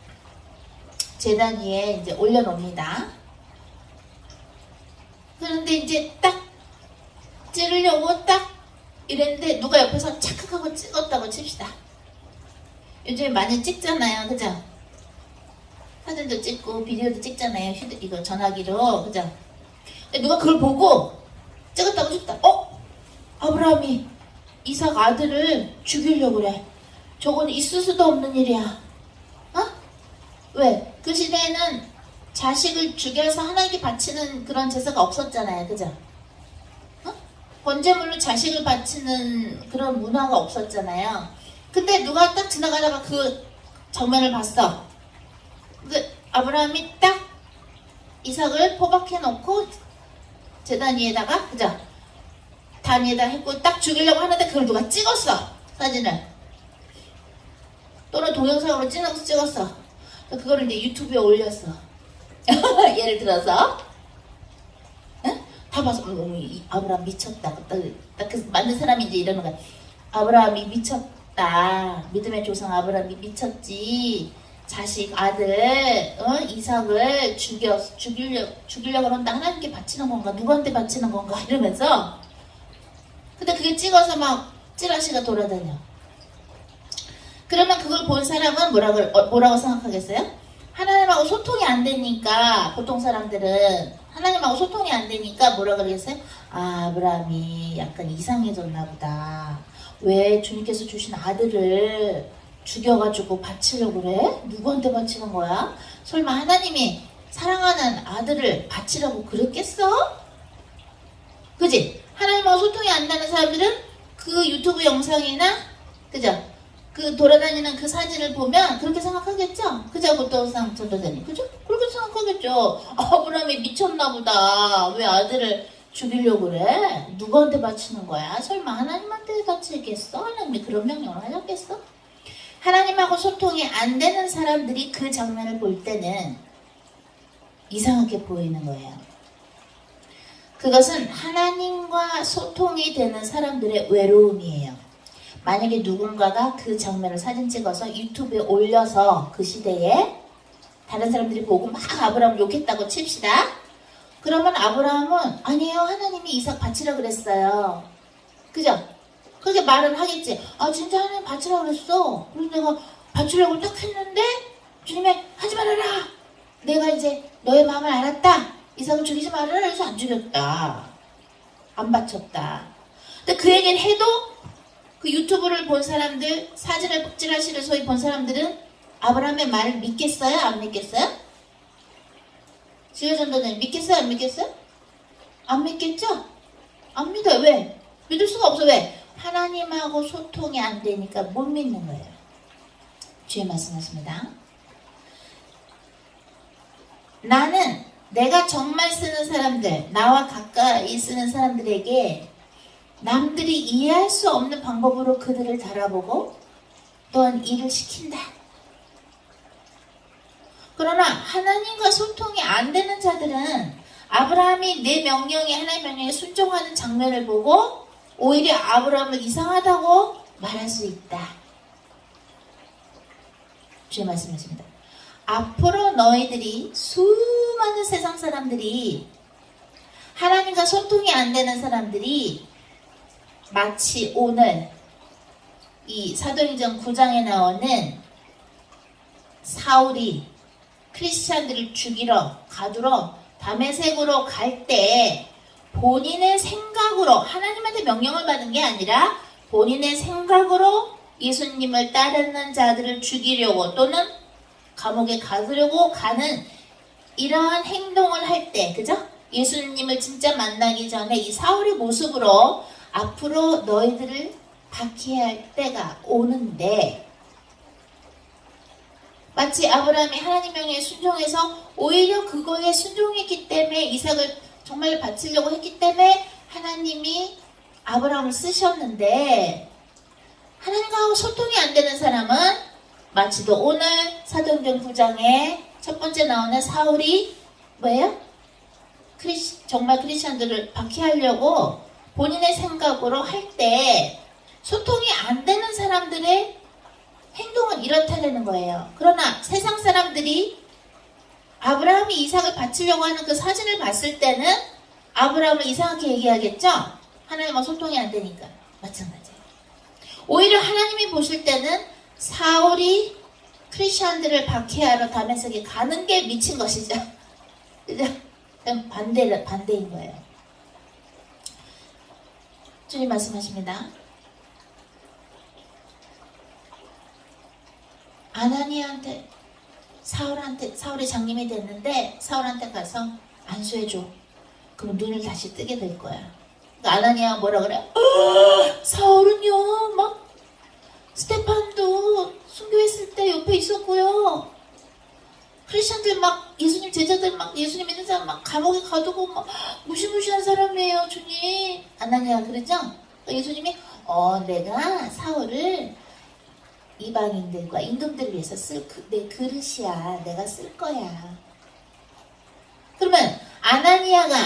제단 위에 이제 올려놓습니다. 그런데 이제 딱 찌르려고 딱 이랬는데 누가 옆에서 착각하고 찍었다고 칩시다. 요즘에 많이 찍잖아요. 그죠? 사진도 찍고 비디오도 찍잖아요. 이거 전화기로. 그죠? 근데 누가 그걸 보고 찍었다고 칩시다. 아브라함이 이삭 아들을 죽이려고 그래. 저건 있을 수도 없는 일이야. 왜? 그 시대에는 자식을 죽여서 하나님께 바치는 그런 제사가 없었잖아요. 그죠? 어? 번제물로 자식을 바치는 그런 문화가 없었잖아요. 근데 누가 딱 지나가다가 그 장면을 봤어. 근데 아브라함이 딱 이삭을 포박해 놓고 제단 위에다가, 그죠? 단 위에다 했고 딱 죽이려고 하는데 그걸 누가 찍었어. 사진을. 또는 동영상으로 찍었어. 그거를 이제 유튜브에 올렸어. 예를 들어서. 응? 다 봐서 이 아브라함 미쳤다. 딱 그 만든 사람이 이제 이러는 거야. 아브라함이 미쳤다. 믿음의 조상 아브라함이 미쳤지. 자식 아들 이삭을 죽이려고 한다. 하나님께 바치는 건가? 누구한테 바치는 건가? 이러면서. 근데 그게 찍어서 막 찌라시가 돌아다녀. 그러면 그걸 본 사람은 뭐라고 생각하겠어요? 하나님하고 소통이 안 되니까, 보통 사람들은 하나님하고 소통이 안 되니까 뭐라 그러겠어요? 아, 아브라함이 약간 이상해졌나 보다. 왜 주님께서 주신 아들을 죽여가지고 바치려고 그래? 누구한테 바치는 거야? 설마 하나님이 사랑하는 아들을 바치려고 그랬겠어? 그지? 하나님하고 소통이 안 되는 사람들은 그 유튜브 영상이나, 그죠? 그 돌아다니는 그 사진을 보면 그렇게 생각하겠죠? 그죠? 보통 전도사님. 그죠? 그렇게 생각하겠죠. 아브라함이 미쳤나 보다. 왜 아들을 죽이려고 그래? 누구한테 바치는 거야? 설마 하나님한테 바치겠어? 하나님이 그런 명령을 하셨겠어? 하나님하고 소통이 안 되는 사람들이 그 장면을 볼 때는 이상하게 보이는 거예요. 그것은 하나님과 소통이 되는 사람들의 외로움이에요. 만약에 누군가가 그 장면을 사진 찍어서 유튜브에 올려서 그 시대에 다른 사람들이 보고 막 아브라함을 욕했다고 칩시다. 그러면 아브라함은 아니에요. 하나님이 이삭 바치라 그랬어요. 그죠? 그렇게 말을 하겠지. 아 진짜 하나님 바치라 그랬어. 그래서 내가 바치려고 딱 했는데 주님이 하지 말아라. 내가 이제 너의 마음을 알았다. 이삭을 죽이지 말아라. 그래서 안 죽였다. 안 바쳤다. 근데 그 얘기를 해도 그 유튜브를 본 사람들, 사진을 찌라시를 소위 본 사람들은 아브라함의 말을 믿겠어요? 안 믿겠어요? 지효전도사님 믿겠어요? 안 믿겠어요? 안 믿겠죠? 안 믿어요. 왜? 믿을 수가 없어. 왜? 하나님하고 소통이 안 되니까 못 믿는 거예요. 주의 말씀하십니다. 나는 내가 정말 쓰는 사람들, 나와 가까이 쓰는 사람들에게 남들이 이해할 수 없는 방법으로 그들을 달아보고 또한 일을 시킨다. 그러나 하나님과 소통이 안 되는 자들은 아브라함이 내 명령에, 하나님의 명령에 순종하는 장면을 보고 오히려 아브라함을 이상하다고 말할 수 있다. 주의 말씀하십니다. 앞으로 너희들이 수많은 세상 사람들이 하나님과 소통이 안 되는 사람들이 마치 오늘 이 사도행전 9장에 나오는 사울이 크리스찬들을 죽이러 가두러 다메섹으로 갈 때 본인의 생각으로 하나님한테 명령을 받은 게 아니라 본인의 생각으로 예수님을 따르는 자들을 죽이려고 또는 감옥에 가두려고 가는 이러한 행동을 할 때, 그죠? 예수님을 진짜 만나기 전에 이 사울의 모습으로 앞으로 너희들을 박해할 때가 오는데 마치 아브라함이 하나님 명령에 순종해서 오히려 그거에 순종했기 때문에 이삭을 정말 바치려고 했기 때문에 하나님이 아브라함을 쓰셨는데 하나님과 소통이 안 되는 사람은 마치도 오늘 사도행전 9장에 첫 번째 나오는 사울이 뭐예요? 정말 크리스천들을 박해하려고 본인의 생각으로 할 때 소통이 안 되는 사람들의 행동은 이렇다는 거예요. 그러나 세상 사람들이 아브라함이 이삭을 바치려고 하는 그 사진을 봤을 때는 아브라함을 이상하게 얘기하겠죠? 하나님과 소통이 안 되니까. 마찬가지예요. 오히려 하나님이 보실 때는 사울이 크리스천들을 박해하러 다메섹에 가는 게 미친 것이죠. 그죠? 반대인 거예요. 주님 말씀하십니다. 아나니아한테 사울의 장님이 됐는데 사울한테 가서 안수해줘. 그럼 눈을 다시 뜨게 될 거야. 그러니까 아나니아가 뭐라 그래? 사울은요, 막 스테판도 순교했을 때 옆에 있었고요. 크리스천들 막 예수님 제자들 막 예수님 믿는 사람 막 감옥에 가두고 막 무시무시한 사람이에요, 주님. 아나니아가 그러죠? 그러니까 예수님이 내가 사울을 이방인들과 임금들을 위해서 내 그릇이야. 내가 쓸 거야. 그러면 아나니아가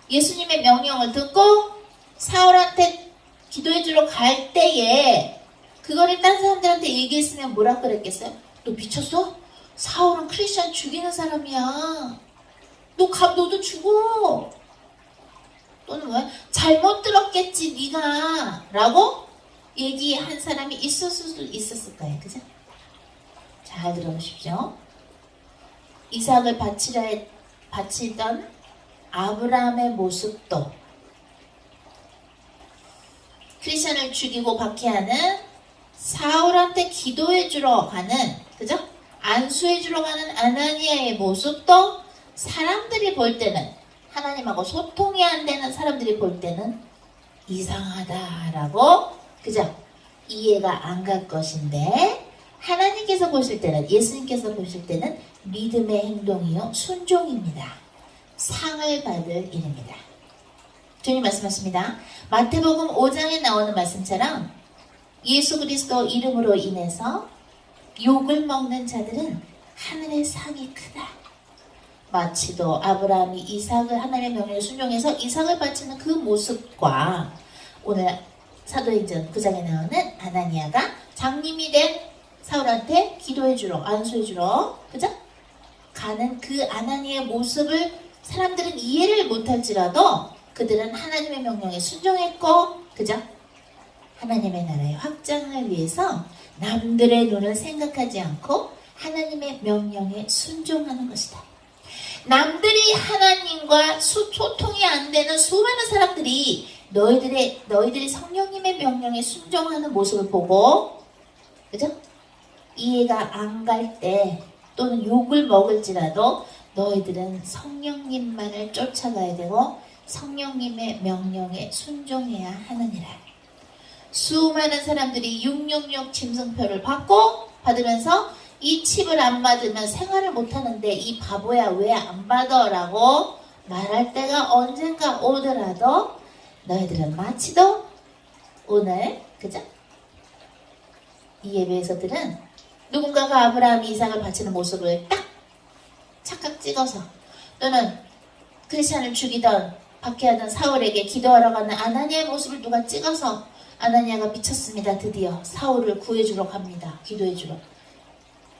예수님의 명령을 듣고 사울한테 기도해주러 갈 때에 그거를 딴 사람들한테 얘기했으면 뭐라 그랬겠어요? 너 미쳤어? 사울은 크리스천 죽이는 사람이야. 너도 죽어. 또는 왜? 잘못 들었겠지 네가 라고 얘기한 사람이 있었을 수도 있었을 거예요. 그죠? 잘 들어보십시오. 이삭을 바치던 아브라함의 모습도 크리스천을 죽이고 박해하는 사울한테 기도해주러 가는, 그죠? 안수해주러 가는 아나니아의 모습도 사람들이 볼 때는, 하나님하고 소통이 안 되는 사람들이 볼 때는 이상하다라고, 그죠? 이해가 안 갈 것인데, 하나님께서 보실 때는, 예수님께서 보실 때는 믿음의 행동이요 순종입니다. 상을 받을 일입니다. 주님 말씀하십니다. 마태복음 5장에 나오는 말씀처럼 예수 그리스도 이름으로 인해서 욕을 먹는 자들은 하늘의 상이 크다. 마치도 아브라함이 이삭을 하나님의 명령에 순종해서 이삭을 바치는 그 모습과 오늘 사도행전 9장에 나오는 아나니아가 장님이 된 사울한테 기도해주러, 안수해주러, 그죠? 가는 그 아나니아의 모습을 사람들은 이해를 못할지라도 그들은 하나님의 명령에 순종했고, 그죠? 하나님의 나라의 확장을 위해서 남들의 눈을 생각하지 않고 하나님의 명령에 순종하는 것이다. 남들이 하나님과 소통이 안 되는 수많은 사람들이 너희들이 성령님의 명령에 순종하는 모습을 보고, 그죠? 이해가 안 갈 때 또는 욕을 먹을지라도 너희들은 성령님만을 쫓아가야 되고 성령님의 명령에 순종해야 하느니라. 수많은 사람들이 666 짐승표를 받으면서 이 칩을 안 받으면 생활을 못하는데 이 바보야 왜 안 받아? 라고 말할 때가 언젠가 오더라도 너희들은 마치도 오늘, 그죠? 이 예배에서들은 누군가가 아브라함이 이삭을 바치는 모습을 딱 착각 찍어서, 또는 크리스천을 죽이던 박해하던 사울에게 기도하러 가는 아나니아의 모습을 누가 찍어서 아나니아가 미쳤습니다. 드디어 사울을 구해주러 갑니다. 기도해주러.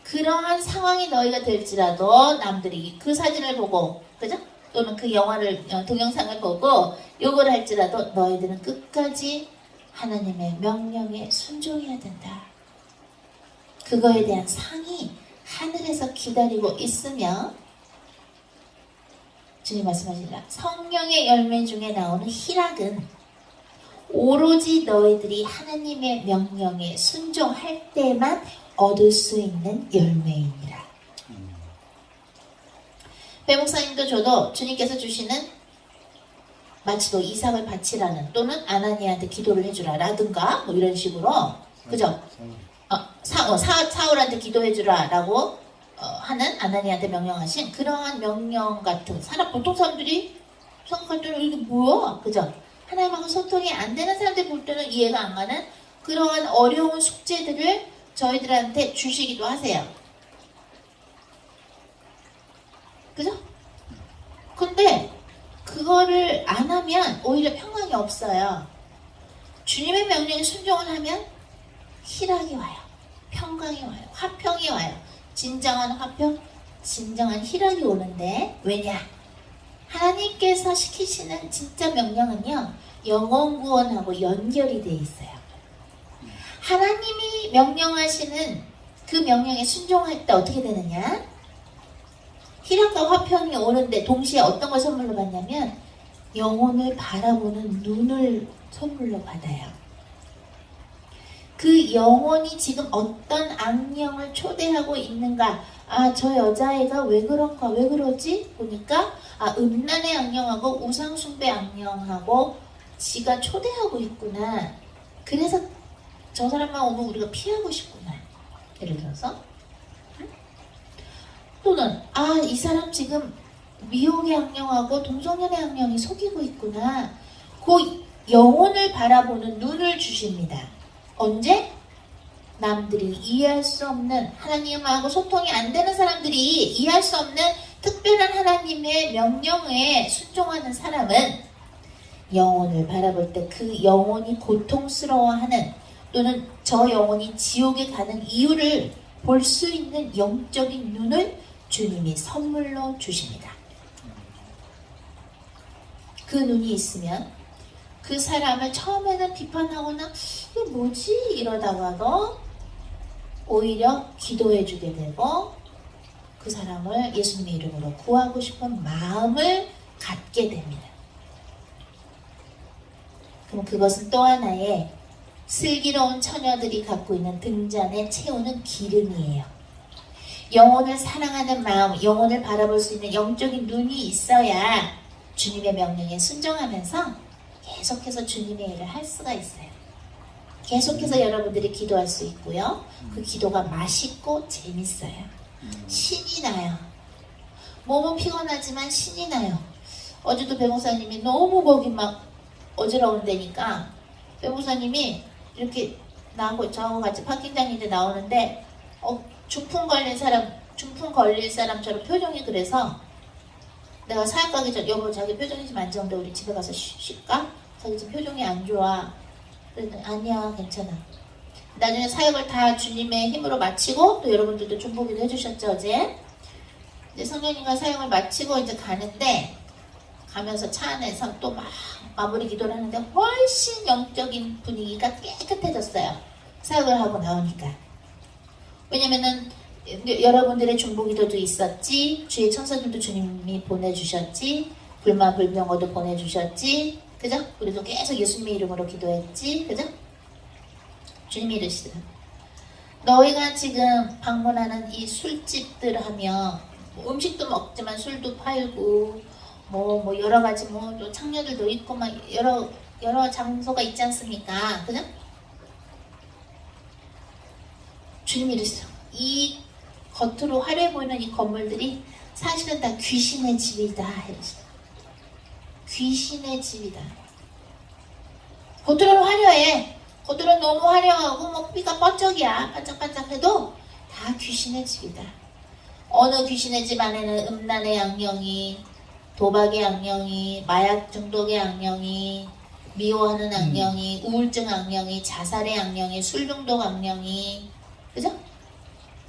그러한 상황이 너희가 될지라도 남들이 그 사진을 보고, 그죠? 또는 그 동영상을 보고 욕을 할지라도 너희들은 끝까지 하나님의 명령에 순종해야 된다. 그거에 대한 상이 하늘에서 기다리고 있으며, 주님 말씀하십니다. 성령의 열매 중에 나오는 희락은 오로지 너희들이 하나님의 명령에 순종할 때만 얻을 수 있는 열매이니라. 배목사님도 저도 주님께서 주시는 마치도 이삭을 바치라는, 또는 아나니아한테 기도를 해주라 라든가 뭐 이런 식으로, 그죠? 사울한테 기도해주라 라고 하는 아나니아한테 명령하신 그러한 명령 같은, 보통 사람들이 생각할 때는 이게 뭐야? 그죠? 하나님하고 소통이 안 되는 사람들 볼 때는 이해가 안 가는 그러한 어려운 숙제들을 저희들한테 주시기도 하세요. 그죠? 근데 그거를 안 하면 오히려 평강이 없어요. 주님의 명령에 순종을 하면 희락이 와요. 평강이 와요. 화평이 와요. 진정한 화평, 진정한 희락이 오는데, 왜냐? 하나님께서 시키시는 진짜 명령은요, 영혼 구원하고 연결이 돼 있어요. 하나님이 명령하시는 그 명령에 순종할 때 어떻게 되느냐? 희락과 화평이 오는데 동시에 어떤 걸 선물로 받냐면 영혼을 바라보는 눈을 선물로 받아요. 그 그 영혼이 지금 어떤 악령을 초대하고 있는가. 아, 저 여자애가 왜 그런가, 왜 그러지? 보니까 음란의 악령하고 우상숭배 악령하고 지가 초대하고 있구나. 그래서 저 사람만 오면 우리가 피하고 싶구나. 예를 들어서. 또는 이 사람 지금 미혹의 악령하고 동성연의 악령이 속이고 있구나. 그 영혼을 바라보는 눈을 주십니다. 언제? 남들이 이해할 수 없는, 하나님하고 소통이 안 되는 사람들이 이해할 수 없는 특별한 하나님의 명령에 순종하는 사람은 영혼을 바라볼 때 그 영혼이 고통스러워하는, 또는 저 영혼이 지옥에 가는 이유를 볼 수 있는 영적인 눈을 주님이 선물로 주십니다. 그 눈이 있으면 그 사람을 처음에는 비판하거나 이게 뭐지? 이러다가도 오히려 기도해 주게 되고 그 사람을 예수님의 이름으로 구하고 싶은 마음을 갖게 됩니다. 그럼 그것은 또 하나의 슬기로운 처녀들이 갖고 있는 등잔에 채우는 기름이에요. 영혼을 사랑하는 마음, 영혼을 바라볼 수 있는 영적인 눈이 있어야 주님의 명령에 순종하면서 계속해서 주님의 일을 할 수가 있어요. 계속해서 여러분들이 기도할 수 있고요. 그 기도가 맛있고 재밌어요. 신이 나요. 몸은 피곤하지만 신이 나요. 어제도 배목사님이 너무 거기 막 어지러운데니까 배목사님이 이렇게 나하고 저하고 같이 파킹장인데 나오는데 중풍 걸릴 사람처럼 표정이 그래서 내가 사역 가기 전 여보 자기 표정이 좀 안 좋은데 우리 집에 가서 쉴까? 자기 지금 표정이 안 좋아. 그랬더니 아니야 괜찮아. 나중에 사역을 다 주님의 힘으로 마치고 또 여러분들도 중보기도 해주셨죠 어제? 이제 성령님과 사역을 마치고 이제 가는데 가면서 차 안에서 또 막 마무리 기도를 하는데 훨씬 영적인 분위기가 깨끗해졌어요. 사역을 하고 나오니까. 왜냐면은 여러분들의 중보기도도 있었지, 주의 천사들도 주님이 보내주셨지, 불만 불명어도 보내주셨지, 그죠? 우리도 계속 예수님의 이름으로 기도했지, 그죠? 주님이 이르시더라. 너희가 지금 방문하는 이 술집들 하면 음식도 먹지만 술도 팔고 뭐 여러 가지 또 창녀들도 있고 막 여러 장소가 있지 않습니까? 그죠? 주님이 이르시더라. 이 겉으로 화려해 보이는 이 건물들이 사실은 다 귀신의 집이다. 이러시더라. 귀신의 집이다. 겉으로는 화려해. 겉으로는 너무 화려하고 뭐 피가 번쩍이야. 반짝반짝해도 다 귀신의 집이다. 어느 귀신의 집 안에는 음란의 악령이, 도박의 악령이, 마약 중독의 악령이, 미워하는 악령이, 우울증 악령이, 자살의 악령이, 술 중독 악령이, 그죠?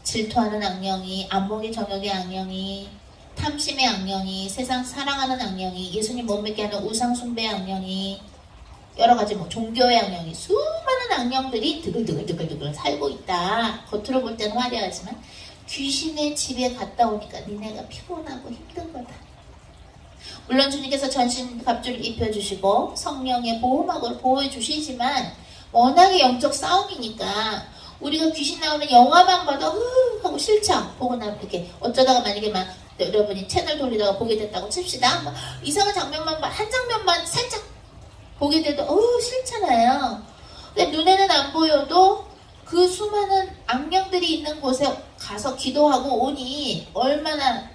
질투하는 악령이, 안목의 정욕의 악령이, 탐심의 악령이, 세상 사랑하는 악령이, 예수님 못 믿게 하는 우상숭배의 악령이, 여러가지 종교의 악령이, 수많은 악령들이 드글드글 살고 있다. 겉으로 볼 때는 화려하지만 귀신의 집에 갔다 오니까 니네가 피곤하고 힘든 거다. 물론 주님께서 전신갑주를 입혀주시고 성령의 보호막을 보호해 주시지만 워낙에 영적 싸움이니까 우리가 귀신 나오는 영화만 봐도 하고 싫죠. 보고 나면 이렇게 어쩌다가 만약에 여러분이 채널 돌리다가 보게 됐다고 칩시다. 이상한 장면만 한 장면만 살짝 보게 돼도 싫잖아요. 근데 눈에는 안 보여도 그 수많은 악령들이 있는 곳에 가서 기도하고 오니 얼마나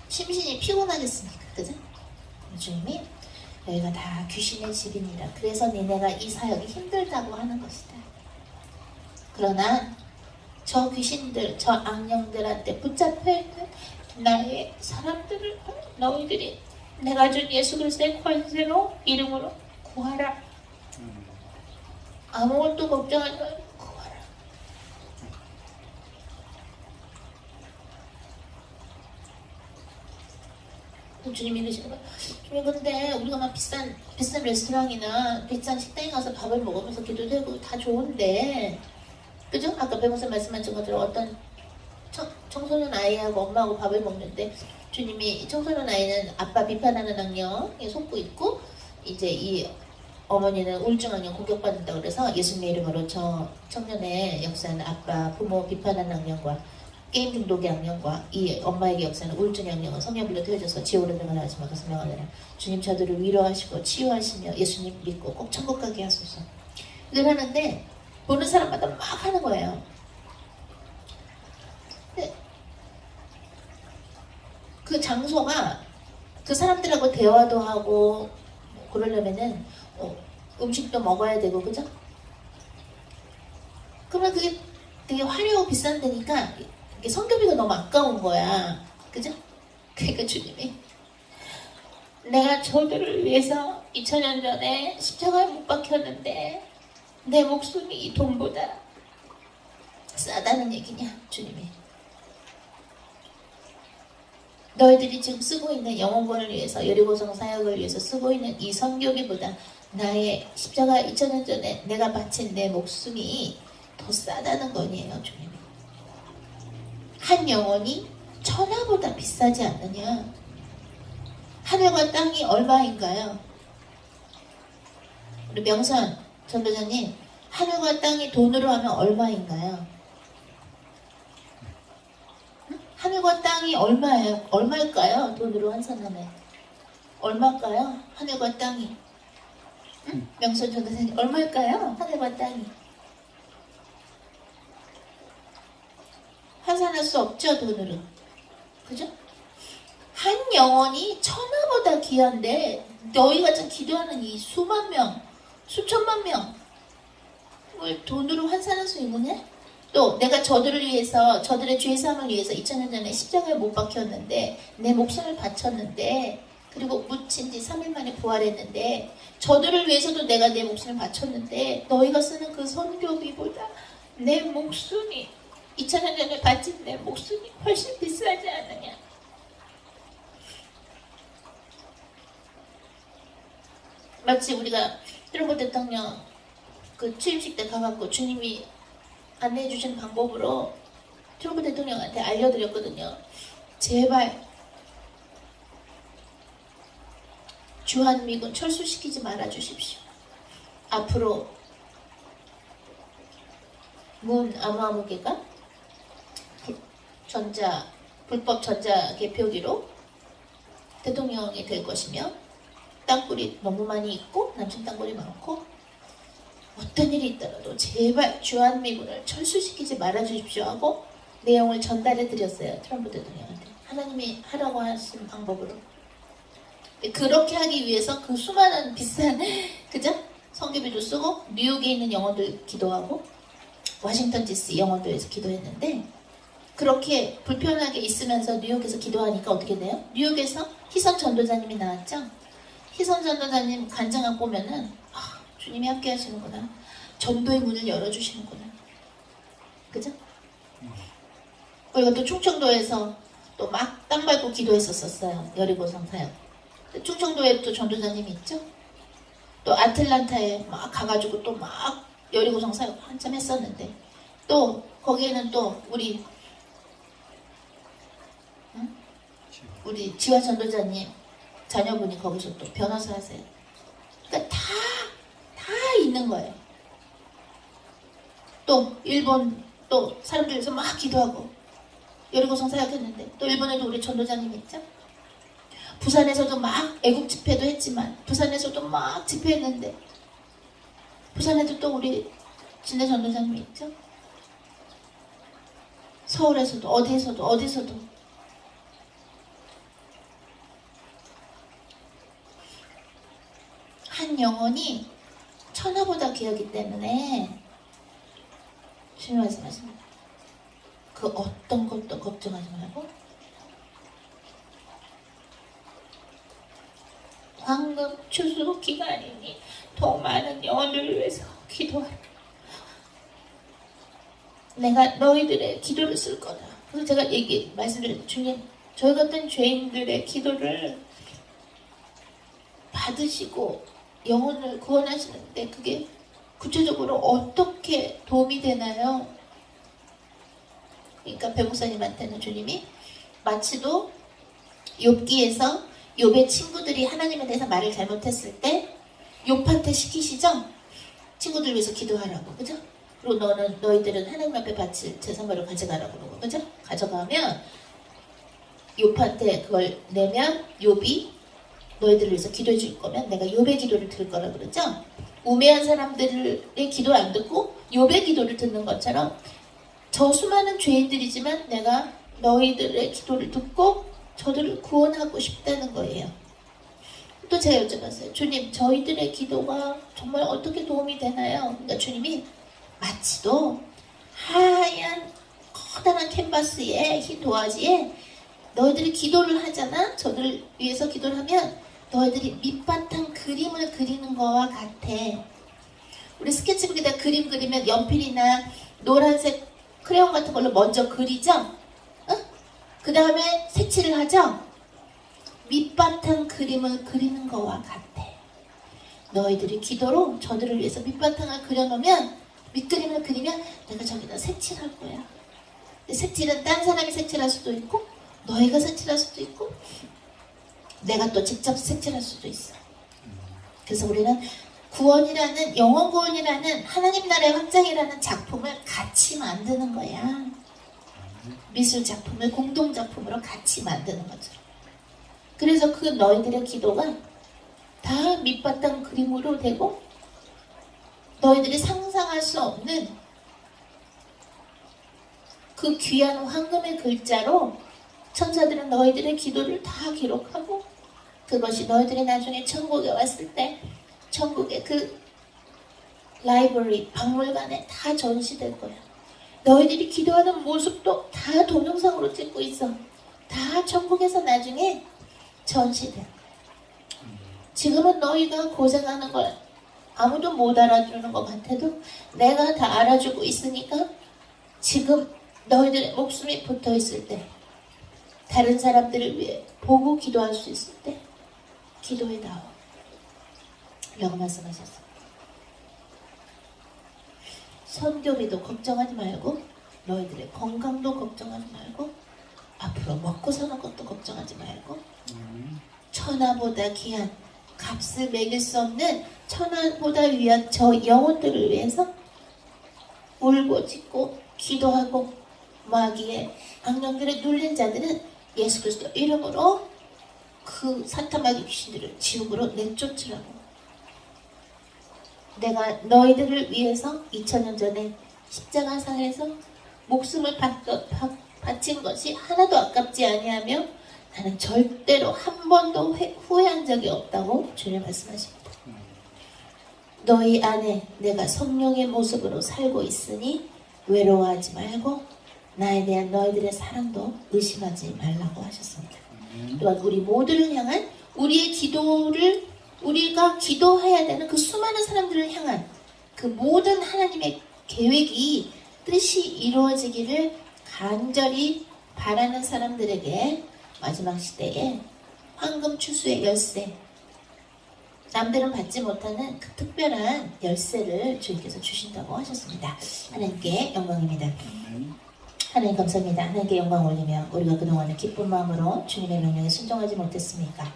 심신이 피곤하겠습니까? 그죠? 주님이 여기가 다 귀신의 집입니다. 그래서 니네가 이 사역이 힘들다고 하는 것이다. 그러나 저 귀신들, 저 악령들한테 붙잡혀있는 나의 사람들을 너희들이 내가 준 예수 그리스도의 권세로 이름으로 구하라. 아무것도 걱정하지 말고 구하라. 주님이 이러시는 거야. 주님 근데 우리가 막 비싼 레스토랑이나 비싼 식당에 가서 밥을 먹으면서 기도되고 다 좋은데 그죠? 아까 배목사 말씀하신 것처럼 어떤 청소년 아이하고 엄마하고 밥을 먹는데 주님이 청소년 아이는 아빠 비판하는 악령에 속고 있고 이제 이 어머니는 우울증 공격받는다 그래서 예수님의 이름으로 저 청년의 역사는 아빠, 부모 비판하는 악령과 게임 중독의 악령과 이 엄마에게 역사는 우울증의 악령은 성령불로 되어져서 지옥으로 등원하지 말고 명하노라. 주님 저들을 위로하시고 치유하시며 예수님 믿고 꼭 천국 가게 하소서. 이걸 하는데 보는 사람마다 막 하는 거예요. 근데 그 장소가 그 사람들하고 대화도 하고 뭐 그러려면은 음식도 먹어야 되고 그죠? 그러면 그게 되게 화려하고 비싼 데니까 이게 성교비가 너무 아까운 거야. 그죠? 그러니까 주님이 내가 저들을 위해서 2000년 전에 십자가에 못 박혔는데 내 목숨이 이 돈보다 싸다는 얘기냐 주님이. 너희들이 지금 쓰고 있는 영혼권을 위해서 여리고성 사역을 위해서 쓰고 있는 이 선교비보다 나의 십자가 2000년 전에 내가 바친 내 목숨이 더 싸다는 거니에요 주님이. 한 영혼이 천하보다 비싸지 않느냐. 하늘과 땅이 얼마인가요? 우리 명선 전도사님, 하늘과 땅이 돈으로 하면 얼마인가요? 응? 하늘과 땅이 얼마예요? 얼마일까요? 돈으로 환산하면 얼마일까요? 하늘과 땅이. 응? 명선 전도사님, 얼마일까요? 하늘과 땅이. 환산할 수 없죠, 돈으로. 그죠? 한 영혼이 천하보다 귀한데 너희가 지금 기도하는 이 수만 명, 수천만 명 을 돈으로 환산할 수 있느냐? 또 내가 저들을 위해서, 저들의 죄사함을 위해서 2000년 전에 십자가에 못 박혔는데 내 목숨을 바쳤는데 그리고 묻힌 지 3일 만에 부활했는데 저들을 위해서도 내가 내 목숨을 바쳤는데 너희가 쓰는 그 선교비보다 내 목숨이 2000년 전에 바친 내 목숨이 훨씬 비싸지 않느냐? 마치 우리가 트럼프 대통령 그 취임식 때 가갖고 주님이 안내해 주신 방법으로 트럼프 대통령한테 알려드렸거든요. 제발 주한미군 철수시키지 말아 주십시오. 앞으로 문 아무아무개가 불법 전자 개표기로 대통령이 될 것이며 땅굴이 너무 많이 있고 남친 땅굴이 많고 어떤 일이 있더라도 제발 주한미군을 철수시키지 말아 주십시오 하고 내용을 전달해 드렸어요. 트럼프 대통령한테. 하나님이 하라고 하신 방법으로. 그렇게 하기 위해서 그 수많은 비싼 그죠? 성교비도 쓰고 뉴욕에 있는 영혼들 기도하고 워싱턴 DC 영혼도에서 기도했는데 그렇게 불편하게 있으면서 뉴욕에서 기도하니까 어떻게 돼요? 뉴욕에서 희선 전도자님이 나왔죠? 희선 전도자님 간증을 보면은 주님이 함께 하시는구나. 전도의 문을 열어주시는구나. 그죠? 그리고 또 충청도에서 또 막 땅 밟고 기도했었어요. 여리고성 사역. 충청도에 또 전도자님이 있죠? 또 아틀란타에 막 가가지고 또 막 여리고성 사역 한참 했었는데 또 거기에는 또 우리 지화 전도자님 자녀분이 거기서 또 변호사 하세요. 그러니까 다 있는 거예요. 또 일본 또 사람들에서 막 기도하고 여리고성 사역했는데 또 일본에도 우리 전도자님 있죠? 부산에서도 막 애국 집회도 했지만 부산에서도 막 집회했는데 부산에도 또 우리 진대 전도자님 있죠? 서울에서도 어디서도 한 영혼이 천하보다 귀하기 때문에 주님 말씀하십니다. 그 어떤 것도 걱정하지 말고 황금 추수 기간이니 더 많은 영혼들을 위해서 기도하라. 내가 너희들의 기도를 쓸 거다. 그래서 제가 말씀드렸죠. 주님, 저희 같은 죄인들의 기도를 받으시고 영혼을 구원하시는데 그게 구체적으로 어떻게 도움이 되나요? 그러니까 배목사님한테는 주님이 마치도 욥기에서 욥의 친구들이 하나님에 대해서 말을 잘못했을 때 요파한테 시키시죠? 친구들 위해서 기도하라고, 그죠? 그리고 너희들은 하나님 앞에 바칠 제사물을 가져가라고 그러고, 그죠? 가져가면 욥한테 그걸 내면 욥이 너희들을 위해서 기도해 줄 거면 내가 욥의 기도를 들을 거라 그러죠? 우매한 사람들의 기도 안 듣고 욥의 기도를 듣는 것처럼 저 수많은 죄인들이지만 내가 너희들의 기도를 듣고 저들을 구원하고 싶다는 거예요. 또 제가 여쭤봤어요. 주님, 저희들의 기도가 정말 어떻게 도움이 되나요? 그러니까 주님이 마치도 하얀 커다란 캔버스에 흰 도화지에 너희들이 기도를 하잖아? 저들을 위해서 기도를 하면 너희들이 밑바탕 그림을 그리는 거와 같아. 우리 스케치북에다 그림 그리면 연필이나 노란색 크레용 같은 걸로 먼저 그리죠? 응? 그 다음에 색칠을 하죠? 밑바탕 그림을 그리는 거와 같아. 너희들이 기도로 저들을 위해서 밑바탕을 그려놓으면 밑그림을 그리면 내가 저기다 색칠할 거야. 색칠은 딴 사람이 색칠할 수도 있고 너희가 색칠할 수도 있고 내가 또 직접 색칠할 수도 있어. 그래서 우리는 구원이라는 영원 구원이라는 하나님 나라의 확장이라는 작품을 같이 만드는 거야. 미술 작품을 공동 작품으로 같이 만드는 것처럼. 그래서 그 너희들의 기도가 다 밑바탕 그림으로 되고 너희들이 상상할 수 없는 그 귀한 황금의 글자로 천사들은 너희들의 기도를 다 기록하고 그것이 너희들이 나중에 천국에 왔을 때 천국의 그 라이브러리 박물관에 다 전시될 거야. 너희들이 기도하는 모습도 다 동영상으로 찍고 있어. 다 천국에서 나중에 전시돼. 지금은 너희가 고생하는 걸 아무도 못 알아주는 것 같아도 내가 다 알아주고 있으니까 지금 너희들의 목숨이 붙어 있을 때 다른 사람들을 위해 보고 기도할 수 있을 때 기도해 나오 라고 말씀하셨어요. 선교비도 걱정하지 말고 너희들의 건강도 걱정하지 말고 앞으로 먹고 사는 것도 걱정하지 말고 천하보다 귀한 값을 매길 수 없는 천하보다 위한 저 영혼들을 위해서 울고 짖고 기도하고 마귀의 악령들에 눌린 자들은 예수 그리스도 이름으로 그 사탄 마귀 귀신들을 지옥으로 내쫓으라고. 내가 너희들을 위해서 2000년 전에 십자가상에서 목숨을 바친 것이 하나도 아깝지 아니하며 나는 절대로 한 번도 후회한 적이 없다고 주님 말씀하십니다. 너희 안에 내가 성령의 모습으로 살고 있으니 외로워하지 말고 나에 대한 너희들의 사랑도 의심하지 말라고 하셨습니다. 또한 우리 모두를 향한 우리의 기도를 우리가 기도해야 되는 그 수많은 사람들을 향한 그 모든 하나님의 계획이 뜻이 이루어지기를 간절히 바라는 사람들에게 마지막 시대에 황금 추수의 열쇠, 남들은 받지 못하는 그 특별한 열쇠를 주님께서 주신다고 하셨습니다. 하나님께 영광입니다. 하나님 감사합니다. 하나님께 영광 올리며 우리가 그동안은 기쁜 마음으로 주님의 명령에 순종하지 못했습니까?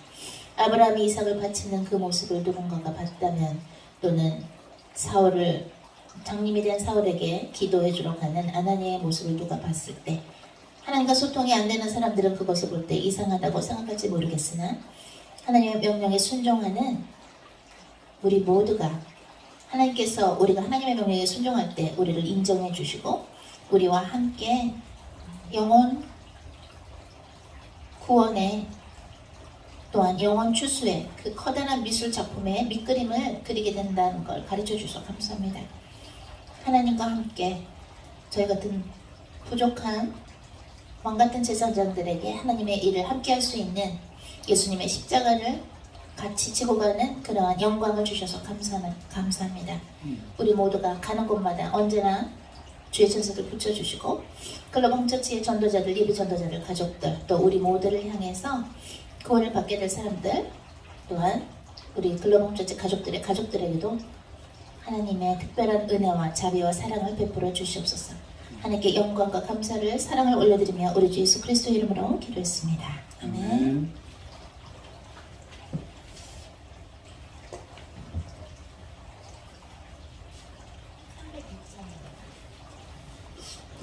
아브라함이 이삭을 바치는 그 모습을 누군가가 봤다면 또는 사울을 장님이 된 사울에게 기도해 주러 가는 아나니의 모습을 누가 봤을 때 하나님과 소통이 안 되는 사람들은 그것을 볼 때 이상하다고 생각할지 모르겠으나 하나님의 명령에 순종하는 우리 모두가 하나님께서 우리가 하나님의 명령에 순종할 때 우리를 인정해 주시고 우리와 함께 영혼 구원의 또한 영혼 추수의 그 커다란 미술 작품의 밑그림을 그리게 된다는 걸 가르쳐 주셔서 감사합니다. 하나님과 함께 저희 같은 부족한 왕같은 제사장들에게 하나님의 일을 함께 할 수 있는 예수님의 십자가를 같이 지고 가는 그러한 영광을 주셔서 감사합니다. 우리 모두가 가는 곳마다 언제나 주의 천사들 붙여주시고 글로벌 홈처치의 전도자들, 예비 전도자들, 가족들 또 우리 모두를 향해서 구원을 받게 될 사람들 또한 우리 글로벌 홈처치 가족들에게도 하나님의 특별한 은혜와 자비와 사랑을 베풀어 주시옵소서. 하나님께 영광과 감사를 사랑을 올려드리며 우리 주 예수 그리스도 이름으로 기도했습니다. 아멘.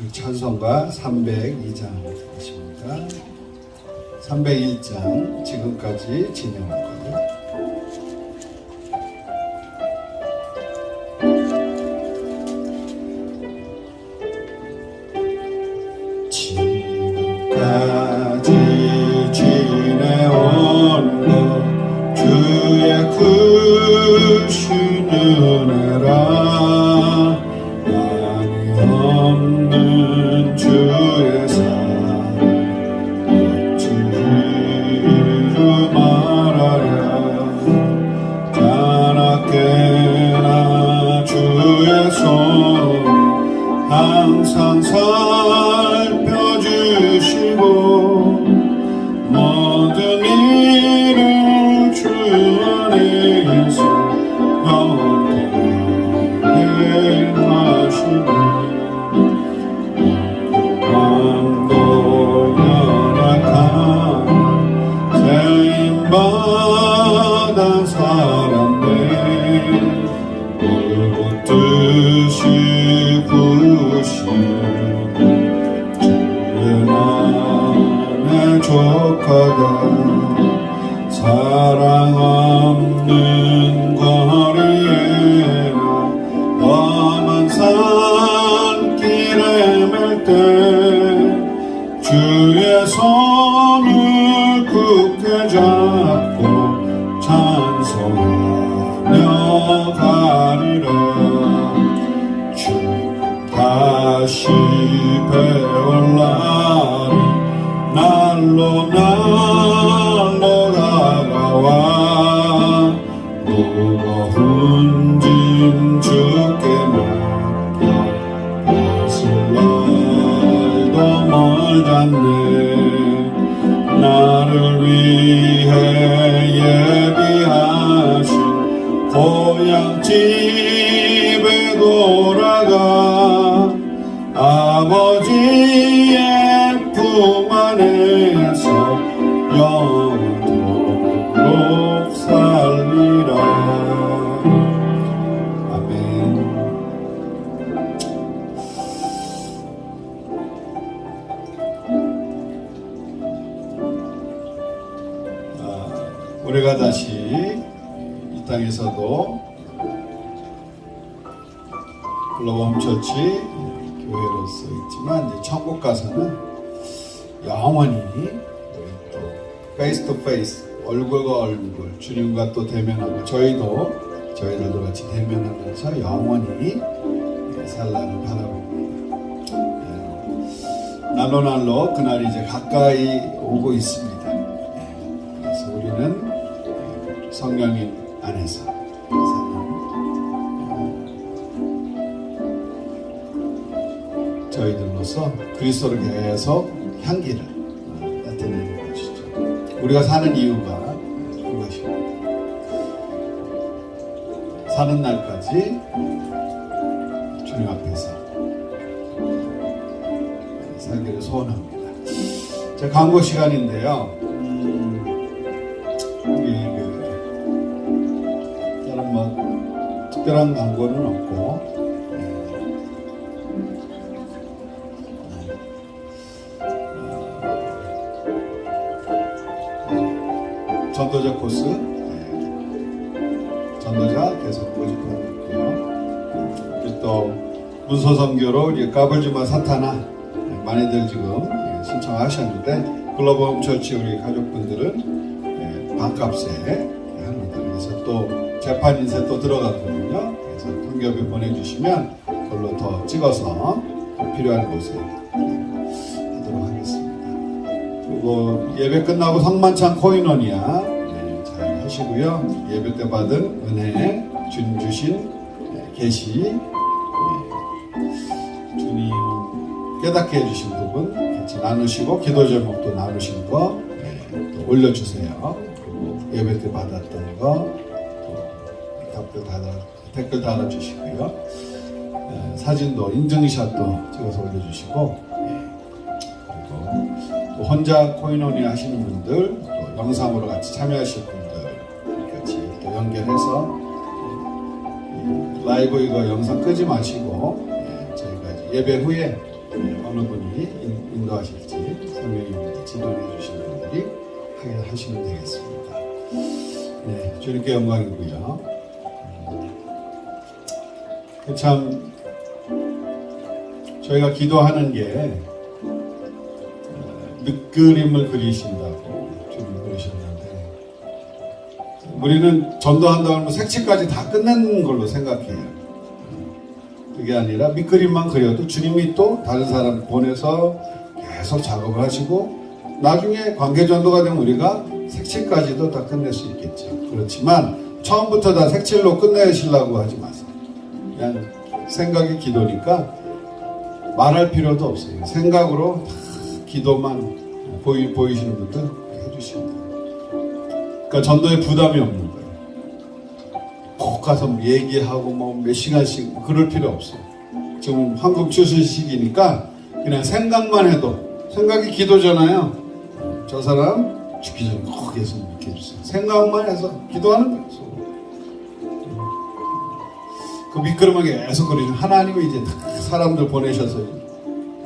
그 찬송가 302장 되십니다. 301장 지금까지 진행할 거예요. 지금까지 지내온 것 주의 크신 은혜라 많이 없는 주의 사랑 어찌로 말하랴 자나깨나 주의 손 항상 살펴주시고 모든 일을 주 안에서 영원하게 하시니 마음도 연약한 세임받은 사람들 울고 뜻이 부르신 내 조카가 사랑 없는 거리에 험한 산길에 맬 때 주의 손을 굳게 잡고 찬송하며 가리라 주 다시 배울 날이 날로 다가와 무거운 짐 주께 맡겨 날도 멀잖네 나를 위해 예비하신 고향집에 돌아가 아버지의 품 안에서 영원토록 살리라. 아멘. 우리가 다시 이 땅에서도 글로벌 홈처치 교회로서 있지만 이제 천국 가서는 영원히 또 페이스 투 페이스 얼굴과 얼굴 주님과 또 대면하고 저희들도 같이 대면하면서 영원히 살라는 바라봅니다. 날로 그날이 이제 가까이 오고 있습니다. 그래서 우리는 성령님 안에서 저희들로서 그리스도를 계속 향기를 나타내는 것이죠. 우리가 사는 이유가 그것입니다. 사는 날까지 주님 앞에서 살기를 소원합니다. 자, 광고 시간인데요. 우리 다른 뭐 특별한 광고는 없고 전도자 코스 전도자 계속 모집하고 있고요. 또 문서선교로 우리 까불지마 사타나 많이들 지금 신청하셨는데 글로벌 홈처치 우리 가족분들은 반값에 합니다. 그래서 또 재판 인쇄 또 들어가거든요. 그래서 통계비 보내주시면 그걸로 더 찍어서 필요한 곳에 하도록 하겠습니다. 그리고 예배 끝나고 성만찬 코인원이야 잘 하시고요. 예배 때 받은 은혜 주님 주신 계시 주님 깨닫게 해주신 부분 같이 나누시고 기도 제목도 나누신 거 또 올려주세요. 그리고 예배 때 받았던 거 또 댓글 달아주시고요. 사진도 인증샷도 찍어서 올려주시고 그리고 또 혼자 코인원이 하시는 분들 또 영상으로 같이 참여하실 분들 같이 또 연결해서 라이브 이거 영상 끄지 마시고 저희가 예배 후에 어느 분이 인도하실지 성령님이 지도해 주신 분들이 하게 하시면 되겠습니다. 네, 주님께 영광이고요. 참 저희가 기도하는 게 밑그림을 그리신다고 주님 그러셨는데 우리는 전도한다고 하면 색칠까지 다 끝낸 걸로 생각해요. 그게 아니라 밑그림만 그려도 주님이 또 다른 사람 보내서 계속 작업을 하시고 나중에 관계전도가 되면 우리가 색칠까지도 다 끝낼 수 있겠죠. 그렇지만 처음부터 다 색칠로 끝내시려고 하지 마세요. 그냥 생각이 기도니까 말할 필요도 없어요. 생각으로 다 기도만 보이시는 분들 해주시면 돼요. 그러니까 전도에 부담이 없는 거예요. 꼭 가서 얘기하고 뭐 몇 시간씩 그럴 필요 없어요. 지금 황금 추수 시기니까 그냥 생각만 해도 생각이 기도잖아요. 저 사람 죽기 전에 꼭 예수님 믿게 해주세요. 생각만 해서 기도하는 거예요. 그 미끄럼하게 계속 그러죠. 하나님이 이제 다 사람들 보내셔서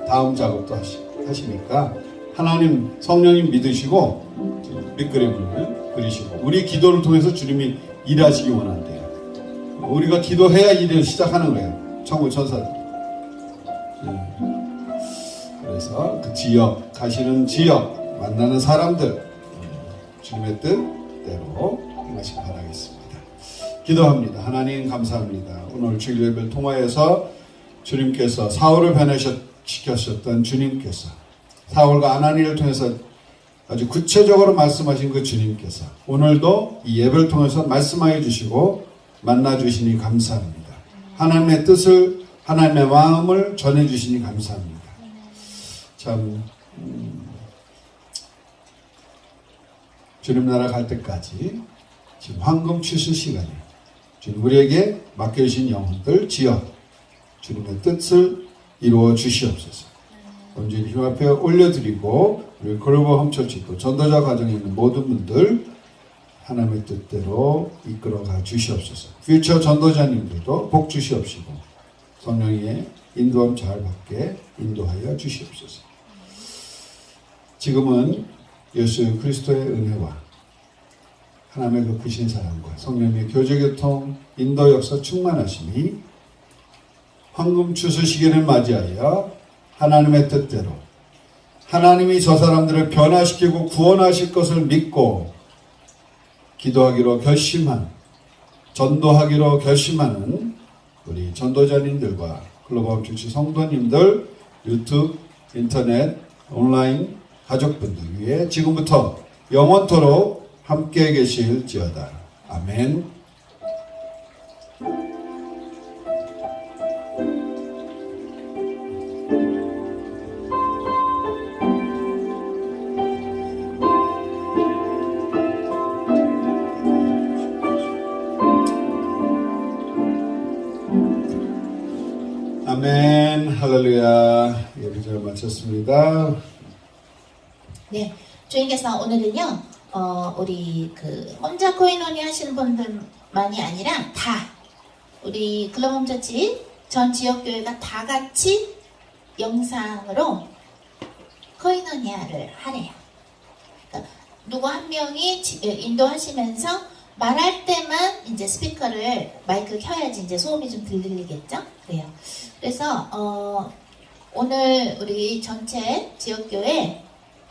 다음 작업도 하시니까 하나님 성령님 믿으시고 밑그림을 그리시고 우리 기도를 통해서 주님이 일하시기 원한대요. 우리가 기도해야 일을 시작하는 거예요. 천국 천사들. 그래서 그 지역 가시는 지역 만나는 사람들 주님의 뜻대로 행하시기 바라겠습니다. 기도합니다. 하나님 감사합니다. 오늘 주일 예배를 통하여서 주님께서 사울을 변화시켰던 주님께서 사울과 아나니를 통해서 아주 구체적으로 말씀하신 그 주님께서 오늘도 이 예배를 통해서 말씀하여 주시고 만나 주시니 감사합니다. 하나님의 뜻을 하나님의 마음을 전해 주시니 감사합니다. 참 주님 나라 갈 때까지 지금 황금 추수 시간에 주님 우리에게 맡겨주신 영혼들 지역 주님의 뜻을 이루어 주시옵소서. 온전히 힘 앞에 올려드리고 우리 글로벌 홈처치 또 전도자 과정에 있는 모든 분들 하나님의 뜻대로 이끌어가 주시옵소서. 퓨처 전도자님들도 복 주시옵시고 성령의 인도함 잘 받게 인도하여 주시옵소서. 지금은 예수 그리스도의 은혜와 하나님의 그 크신 사랑과 성령의 교제교통 인도 역사 충만하시니 황금 추수 시기를 맞이하여 하나님의 뜻대로 하나님이 저 사람들을 변화시키고 구원하실 것을 믿고 기도하기로 결심한 전도하기로 결심하는 우리 전도자님들과 글로벌 주치 성도님들 유튜브 인터넷 온라인 가족분들 위해 지금부터 영원토록 함께 계실지어다. 아멘. 아멘. 할렐루야. 예배를 마쳤습니다. 네, 주님께서 오늘은요, 우리 그 혼자 코인원이 하시는 분들만이 아니라 다 우리 글로벌 처치 전 지역 교회가 다 같이 영상으로 코인원이아를 하래요. 그러니까 누구 한 명이 인도하시면서 말할 때만 이제 스피커를 마이크를 켜야지 이제 소음이 좀 들리겠죠? 그래요. 그래서 오늘 우리 전체 지역교회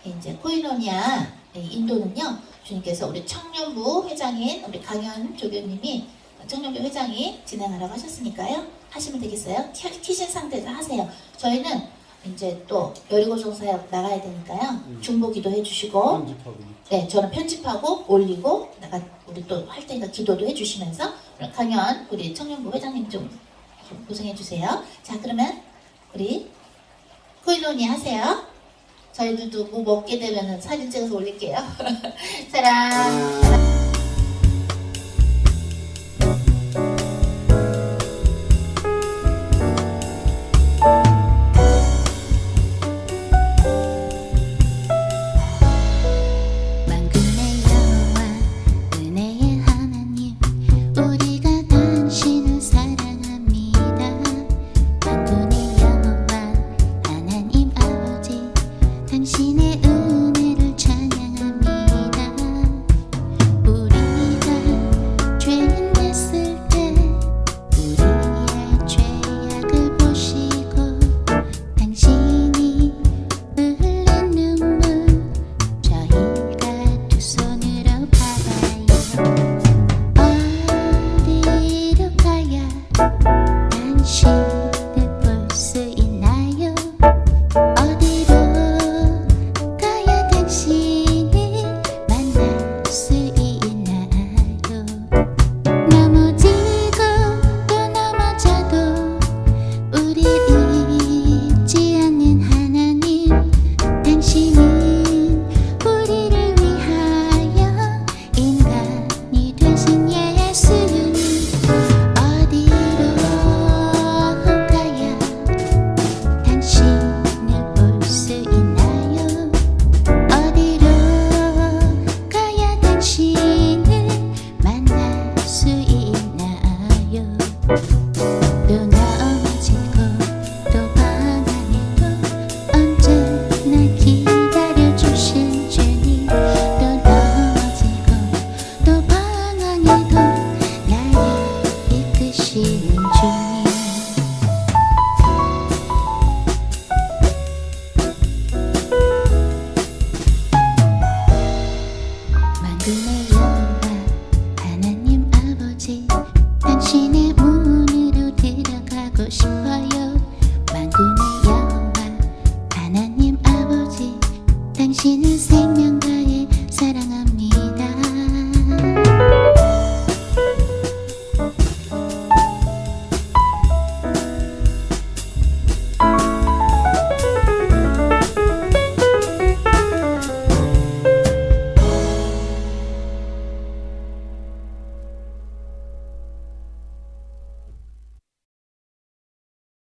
이제 코이노니아 인도는요, 주님께서 우리 청년부 회장인 우리 강현 조교님이 청년부 회장이 진행하라고 하셨으니까요. 하시면 되겠어요? 키신 상태에서 하세요. 저희는 이제 또 여리고성 사역 나가야 되니까요. 중보기도 해주시고, 네, 저는 편집하고 올리고, 우리 또 할 테니까 기도도 해주시면서 강현 우리 청년부 회장님 좀 고생해주세요. 자, 그러면 우리 코이노니 하세요. 저희들도 뭐 먹게 되면 사진 찍어서 올릴게요. 사랑. 하나님 당신의